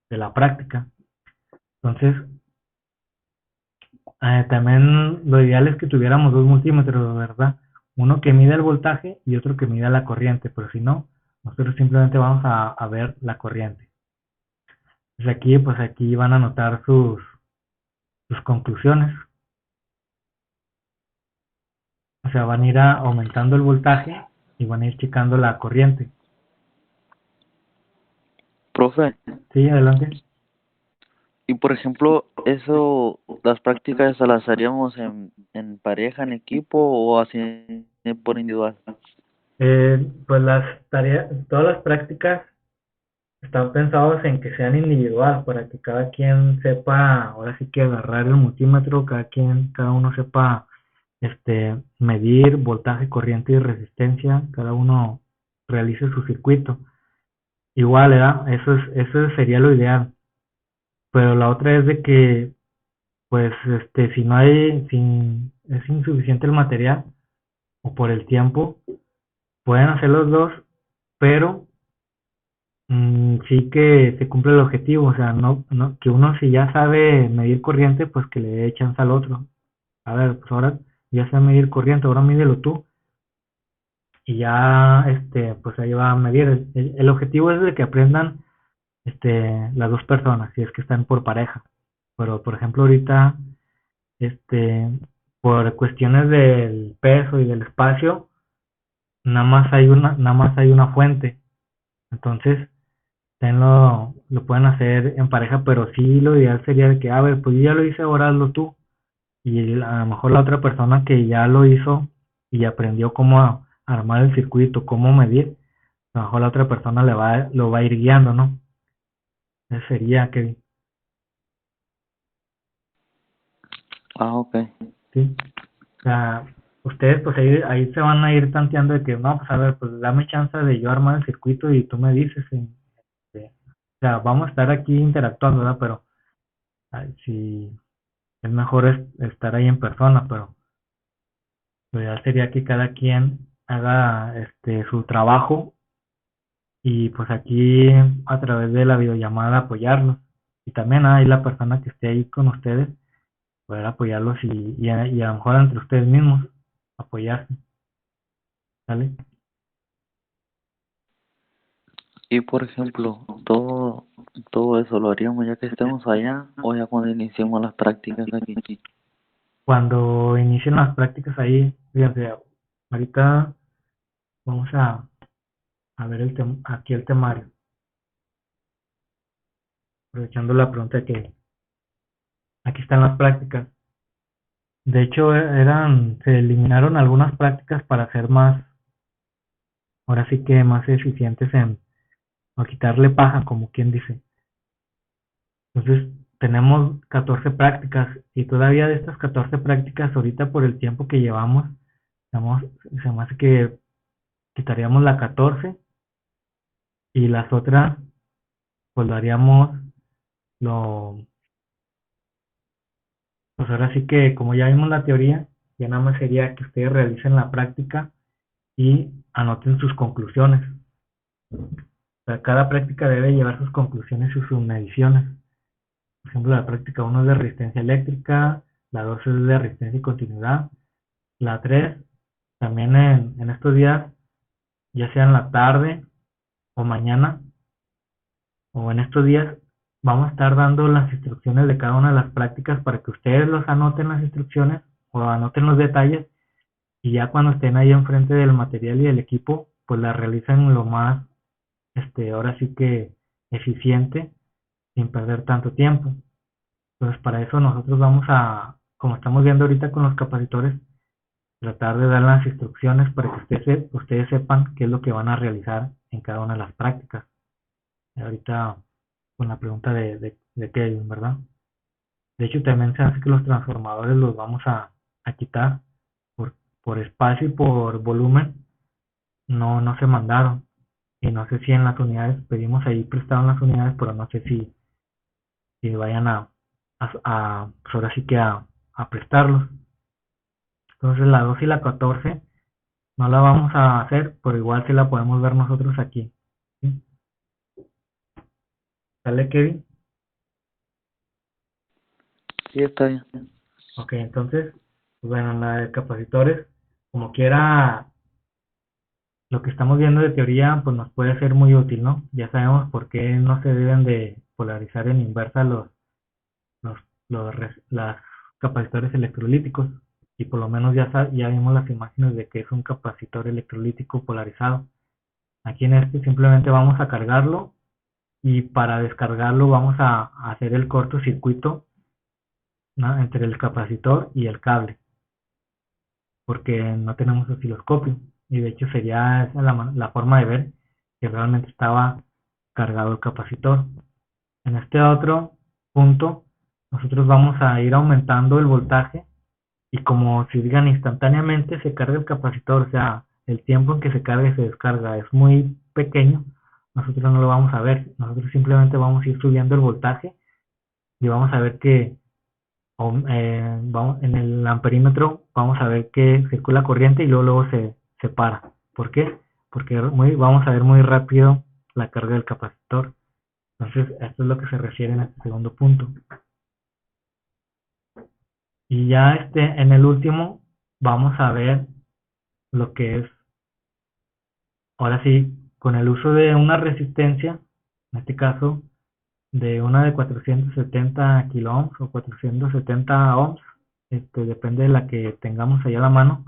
de la práctica. Entonces, también lo ideal es que tuviéramos dos multímetros, ¿verdad? Uno que mida el voltaje y otro que mida la corriente, pero si no, nosotros simplemente vamos a ver la corriente. Pues aquí van a anotar sus conclusiones. O sea, van a ir aumentando el voltaje y van a ir checando la corriente. Profe, Sí, adelante. y por ejemplo, eso, las prácticas las haríamos en pareja, en equipo o así por individual. Pues las tareas, todas las prácticas están pensados en que sean individual, para que cada quien sepa, ahora sí que agarrar el multímetro, cada uno sepa medir voltaje, corriente y resistencia, cada uno realice su circuito. Igual, ¿verdad? Eso sería lo ideal. Pero la otra es de que, pues, si es insuficiente el material o por el tiempo, pueden hacer los dos, pero sí que se cumple el objetivo, o sea, no, que uno si ya sabe medir corriente, pues que le dé chance al otro. A ver, pues ahora ya sé medir corriente, ahora mídelo tú. Y ya, pues ahí va a medir. El objetivo es de que aprendan, las dos personas, si es que están por pareja. Pero, por ejemplo, ahorita, este, por cuestiones del peso y del espacio, nada más hay una fuente. Entonces, también lo pueden hacer en pareja, pero sí lo ideal sería de que, a ver, pues yo ya lo hice, ahora hazlo tú. Y a lo mejor la otra persona que ya lo hizo y aprendió cómo armar el circuito, cómo medir, a lo mejor la otra persona lo va a ir guiando, ¿no? Ese sería que, Ah, ok. sí. O sea, ustedes pues ahí se van a ir tanteando de que, no, pues a ver, pues dame chance de yo armar el circuito y tú me dices. O sea, vamos a estar aquí interactuando, ¿verdad? Pero si es mejor estar ahí en persona, pero lo ideal sería que cada quien haga su trabajo y pues aquí a través de la videollamada apoyarlos. Y también hay la persona que esté ahí con ustedes, poder apoyarlos y a lo mejor entre ustedes mismos apoyarse, ¿sale? Y por ejemplo, todo eso lo haríamos ya que estemos allá o ya cuando iniciemos las prácticas aquí. Cuando inicien las prácticas ahí, fíjense, ahorita vamos a ver aquí el temario, aprovechando la pregunta que aquí están las prácticas. De hecho, se eliminaron algunas prácticas para ser más, ahora sí que más eficientes o quitarle paja, como quien dice. Entonces, tenemos 14 prácticas y todavía de estas 14 prácticas, ahorita por el tiempo que llevamos, estamos, se me hace que quitaríamos la 14 y las otras, pues lo haríamos, lo, pues ahora sí que como ya vimos la teoría, ya nada más sería que ustedes realicen la práctica y anoten sus conclusiones. O sea, cada práctica debe llevar sus conclusiones y sus mediciones. Por ejemplo, la práctica 1 es de resistencia eléctrica, la 2 es de resistencia y continuidad, la 3 también en estos días, ya sea en la tarde o mañana, o en estos días, vamos a estar dando las instrucciones de cada una de las prácticas para que ustedes los anoten las instrucciones o anoten los detalles y ya cuando estén ahí enfrente del material y del equipo, pues la realicen lo más, ahora sí que eficiente, sin perder tanto tiempo. Entonces, para eso nosotros vamos como estamos viendo ahorita con los capacitores, tratar de dar las instrucciones para que ustedes sepan qué es lo que van a realizar en cada una de las prácticas. Ahorita con la pregunta de Kevin, ¿verdad? De hecho, también se hace que los transformadores los vamos a quitar por, por espacio y por volumen. No se mandaron. Y no sé si en las unidades, pedimos ahí prestaron las unidades, pero no sé si vayan pues ahora sí que a prestarlos. Entonces la 2 y la 14 no la vamos a hacer, pero igual sí la podemos ver nosotros aquí. ¿Sí? ¿Sale, Kevin? Sí, está bien. Ok, entonces, pues bueno, la de capacitores, como quiera, lo que estamos viendo de teoría, pues nos puede ser muy útil, ¿no? Ya sabemos por qué no se deben de polarizar en inversa los, las capacitores electrolíticos. Y por lo menos ya vimos las imágenes de que es un capacitor electrolítico polarizado. Aquí en este simplemente vamos a cargarlo y para descargarlo vamos a hacer el cortocircuito, ¿no?, entre el capacitor y el cable, porque no tenemos osciloscopio. Y de hecho sería esa la forma de ver que realmente estaba cargado el capacitor. En este otro punto, nosotros vamos a ir aumentando el voltaje y como si digan instantáneamente se carga el capacitor, o sea, el tiempo en que se carga y se descarga es muy pequeño, nosotros no lo vamos a ver, nosotros simplemente vamos a ir subiendo el voltaje y vamos a ver que en el amperímetro vamos a ver que circula corriente y luego se para. ¿Por qué? Porque vamos a ver muy rápido la carga del capacitor. Entonces, esto es lo que se refiere en este segundo punto. Y ya en el último vamos a ver lo que es, ahora sí, con el uso de una resistencia, en este caso de una de 470 kilo ohms o 470 ohms, depende de la que tengamos allá a la mano,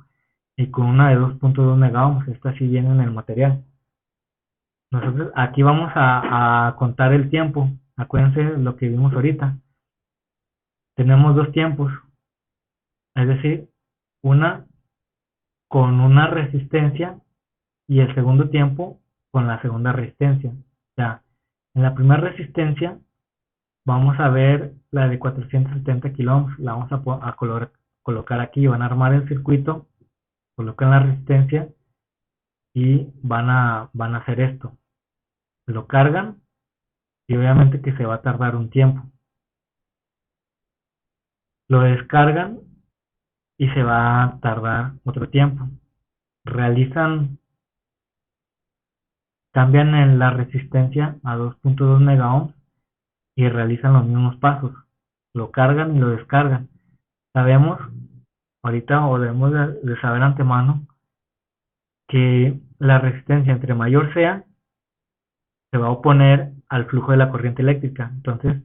y con una de 2.2 mega ohms, esta sí viene en el material. Nosotros aquí vamos a contar el tiempo, acuérdense lo que vimos ahorita, tenemos dos tiempos, es decir, una con una resistencia y el segundo tiempo con la segunda resistencia. O sea, en la primera resistencia vamos a ver la de 470 kilo ohms, la vamos a colocar aquí, van a armar el circuito, colocan la resistencia y van a hacer esto. Lo cargan y obviamente que se va a tardar un tiempo. Lo descargan y se va a tardar otro tiempo. Cambian en la resistencia a 2.2 mega ohms y realizan los mismos pasos. Lo cargan y lo descargan. Sabemos ahorita o debemos de saber antemano que la resistencia entre mayor sea, se va a oponer al flujo de la corriente eléctrica. Entonces,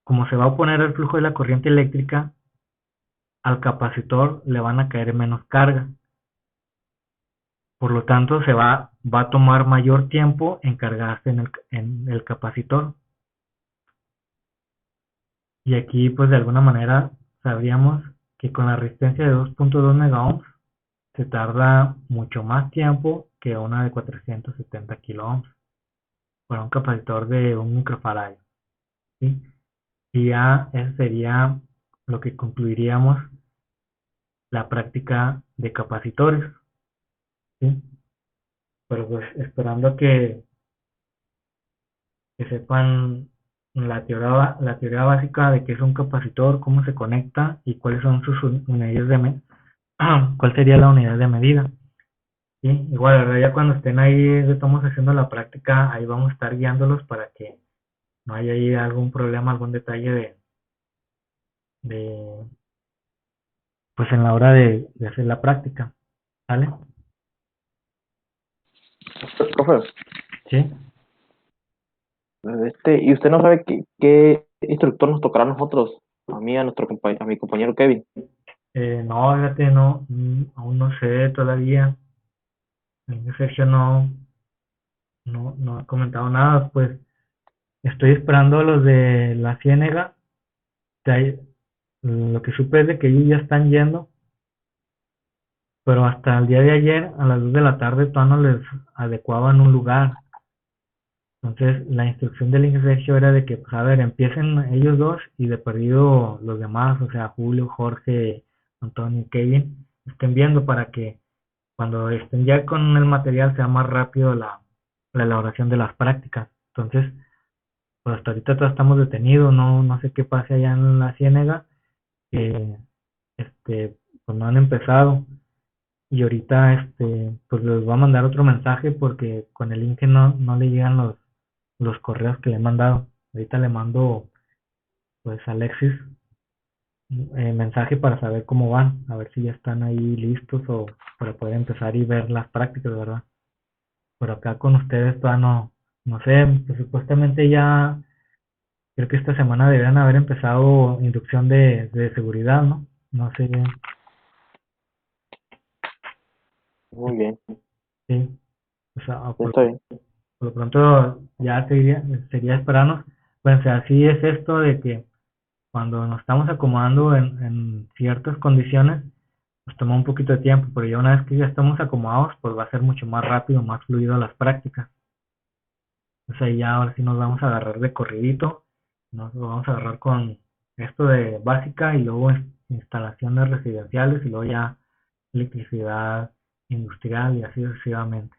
como se va a oponer al flujo de la corriente eléctrica, al capacitor le van a caer menos carga. Por lo tanto, va a tomar mayor tiempo en cargarse en el capacitor. Y aquí, pues de alguna manera, sabríamos que con la resistencia de 2.2 mega ohms se tarda mucho más tiempo que una de 470 kilo ohms para un capacitor de un microfarad, ¿sí? Y ya eso sería lo que concluiríamos la práctica de capacitores, ¿sí? Pero pues esperando que sepan la teoría básica de qué es un capacitor, cómo se conecta y cuáles son sus unidades cuál sería la unidad de medida. Sí, igual, ¿verdad? Ya cuando estén ahí, estamos haciendo la práctica, ahí vamos a estar guiándolos para que no haya ahí algún problema, algún detalle de pues en la hora de hacer la práctica, ¿vale? Profe, Sí. ¿y usted no sabe qué instructor nos tocará a nosotros? A mí, a mi compañero Kevin. No, fíjate, no, aún no sé todavía. Sergio no ha comentado nada, pues estoy esperando a los de la Ciénega. Lo que supe es de que ellos ya están yendo, pero hasta el día de ayer a las 2 de la tarde todavía no les adecuaban un lugar. Entonces la instrucción del Sergio era de que, pues a ver, empiecen ellos dos y de perdido los demás, o sea, Julio, Jorge, Antonio y Kevin, estén viendo para que cuando estén ya con el material sea más rápido la elaboración de las prácticas. Entonces, pues hasta ahorita todos estamos detenidos, no sé qué pase allá en la Ciénega, que pues no han empezado. Y ahorita pues les voy a mandar otro mensaje porque con el link no le llegan los correos que le he mandado. ahorita le mando pues a Alexis mensaje para saber cómo van, a ver si ya están ahí listos o para poder empezar y ver las prácticas, ¿verdad? Por acá con ustedes todavía no sé, pues supuestamente ya creo que esta semana deberían haber empezado inducción de seguridad, ¿no? No sé, Muy bien, sí, o sea, está bien. por lo pronto ya sería esperarnos, pues así es esto de que cuando nos estamos acomodando en ciertas condiciones, nos toma un poquito de tiempo, pero ya una vez que ya estamos acomodados, pues va a ser mucho más rápido, más fluido las prácticas. O sea, ya ahora sí nos vamos a agarrar de corridito, nos vamos a agarrar con esto de básica y luego instalaciones residenciales y luego ya electricidad industrial y así sucesivamente.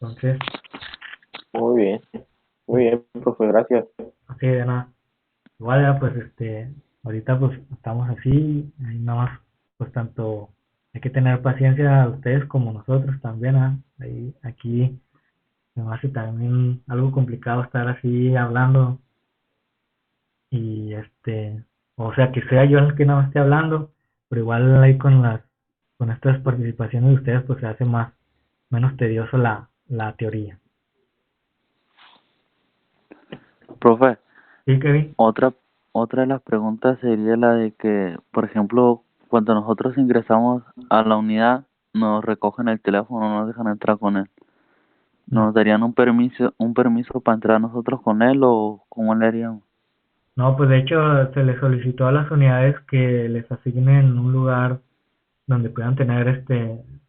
Entonces, Muy bien, profe, gracias. así de nada. Igual ya pues ahorita pues estamos así, ahí nada más pues tanto hay que tener paciencia ustedes como nosotros también, ¿ah? Ahí, aquí se me hace también algo complicado estar así hablando y o sea que sea yo el que no esté hablando, pero igual ahí con estas participaciones de ustedes pues se hace menos tedioso la teoría. Profe, ¿Sí, Kevin? otra, otra de las preguntas sería la de que, por ejemplo, cuando nosotros ingresamos a la unidad, nos recogen el teléfono, no nos dejan entrar con él. No. ¿Nos darían un permiso para entrar nosotros con él o cómo le haríamos? No, pues de hecho se les solicitó a las unidades que les asignen un lugar donde puedan tener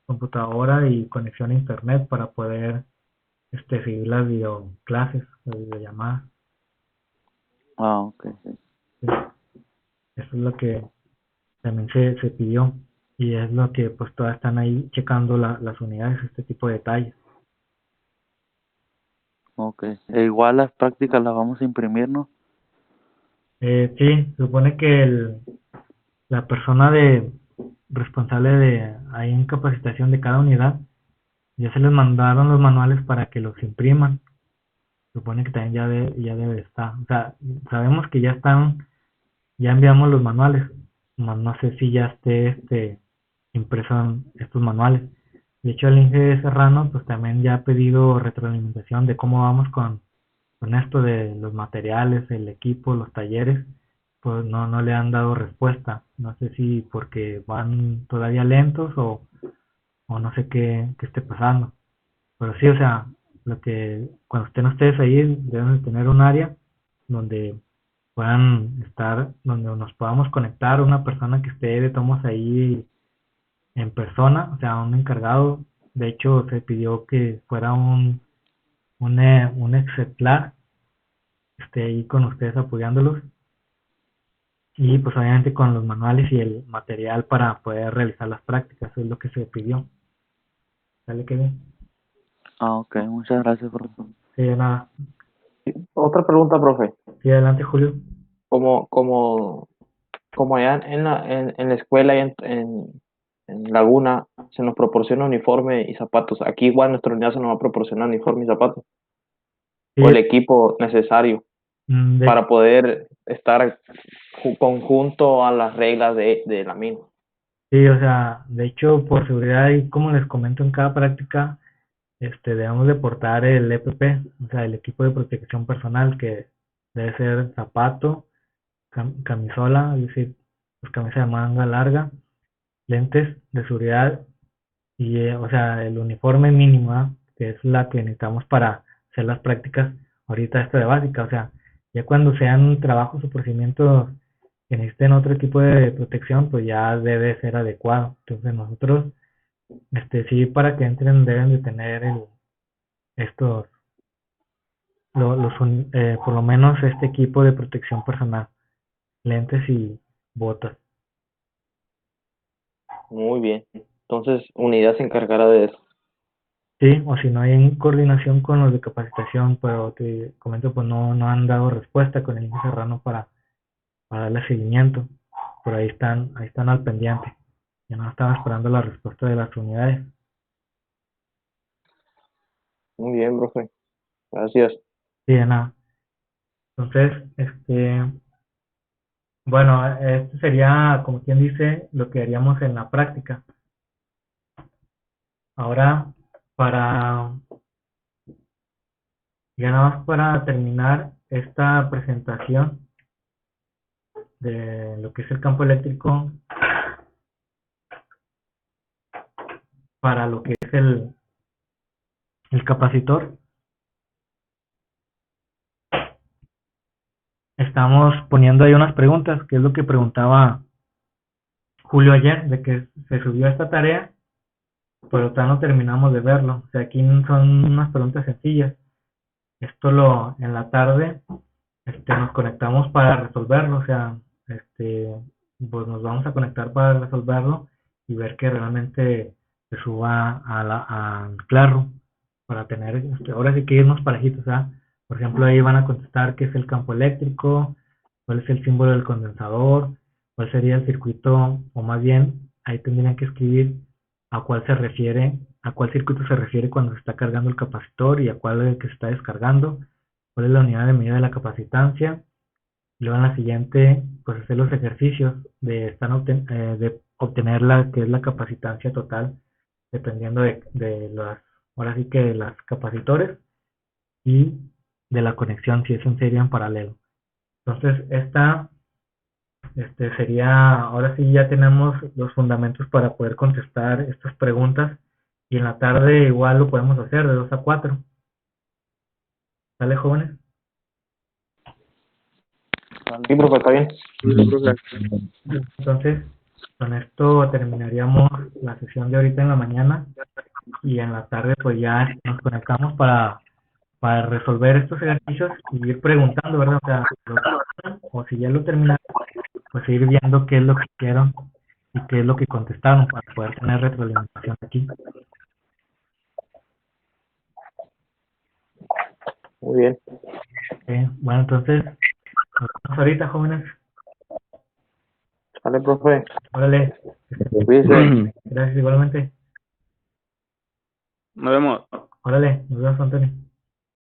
computadora y conexión a internet para poder seguir las videoclases, las videollamadas. Ah, ok. Sí. Eso es lo que también se pidió y es lo que pues todas están ahí checando las unidades, este tipo de detalles. Ok. E igual las prácticas las vamos a imprimir, ¿no? Sí, se supone que la persona responsable de ahí en capacitación de cada unidad ya se les mandaron los manuales para que los impriman. Supone que también ya debe estar. O sea, sabemos que ya están, ya enviamos los manuales, no sé si ya esté impreso en estos manuales. De hecho, el Inge Serrano pues también ya ha pedido retroalimentación de cómo vamos con esto de los materiales, el equipo, los talleres, pues no le han dado respuesta. No sé si porque van todavía lentos o no sé qué esté pasando. Pero sí, o sea, lo que cuando estén ustedes ahí deben de tener un área donde puedan estar, donde nos podamos conectar una persona que esté de tomos ahí en persona, o sea, un encargado. De hecho, se pidió que fuera un exemplar esté ahí con ustedes apoyándolos y pues obviamente con los manuales y el material para poder realizar las prácticas, eso es lo que se pidió. ¿Sale, Kevin? Ah, ok. Muchas gracias, profe. Sí, nada. Otra pregunta, profe. Sí, adelante, Julio. Como, como, como allá en la escuela y en Laguna se nos proporciona uniforme y zapatos. Aquí igual nuestra unidad se nos va a proporcionar uniforme y zapatos. Sí, O el equipo necesario mm, de, para poder estar conjunto a las reglas de la misma. sí, o sea, de hecho, por seguridad y como les comento en cada práctica, debemos de portar el EPP, o sea, el equipo de protección personal, que debe ser zapato, camisola, es decir, pues camisa de manga larga, lentes de seguridad y, o sea, el uniforme mínimo, ¿ah? Que es la que necesitamos para hacer las prácticas ahorita esto de básica, o sea, ya cuando sean trabajos o procedimientos que necesiten otro tipo de protección, pues ya debe ser adecuado. Entonces nosotros, sí, para que entren deben de tener estos, por lo menos este equipo de protección personal, lentes y botas. Muy bien. Entonces, unidad se encargará de eso. Sí, o si no hay en coordinación con los de capacitación, pero te comento, pues no han dado respuesta con el Inge Serrano para darle seguimiento. Por ahí están al pendiente. Ya no estaba esperando la respuesta de las unidades. Muy bien, profe. Gracias. Sí, de nada. Entonces, bueno, esto sería, como quien dice, lo que haríamos en la práctica. Ahora, ya nada más para terminar esta presentación de lo que es el campo eléctrico para lo que es el capacitor, estamos poniendo ahí unas preguntas, que es lo que preguntaba Julio ayer, de que se subió esta tarea, pero todavía no terminamos de verlo. O sea, aquí son unas preguntas sencillas. En la tarde, nos conectamos para resolverlo, o sea, pues nos vamos a conectar para resolverlo y ver que realmente se suba al Classroom para tener, ahora sí que irnos parejitos, o sea, por ejemplo, ahí van a contestar qué es el campo eléctrico, cuál es el símbolo del condensador, cuál sería el circuito, o más bien, ahí tendrían que escribir a cuál se refiere, a cuál circuito se refiere cuando se está cargando el capacitor y a cuál es el que se está descargando, cuál es la unidad de medida de la capacitancia. Y luego en la siguiente, pues hacer los ejercicios de obtener la que es la capacitancia total, dependiendo de las, ahora sí que de las capacitores y de la conexión, si es en serie o en paralelo. Entonces, sería, ahora sí ya tenemos los fundamentos para poder contestar estas preguntas y en la tarde igual lo podemos hacer de 2 a 4. ¿Sale, jóvenes? Sí, profe, está bien. Entonces, con esto terminaríamos la sesión de ahorita en la mañana y en la tarde pues ya nos conectamos para resolver estos ejercicios y ir preguntando, ¿verdad? O sea, o si ya lo terminaron, pues ir viendo qué es lo que hicieron y qué es lo que contestaron para poder tener retroalimentación aquí. Muy bien. Bueno, entonces, nos vemos ahorita, jóvenes. Sale, profe. Órale, Cuídese. gracias igualmente. Nos vemos. Órale, nos vemos, Antonio.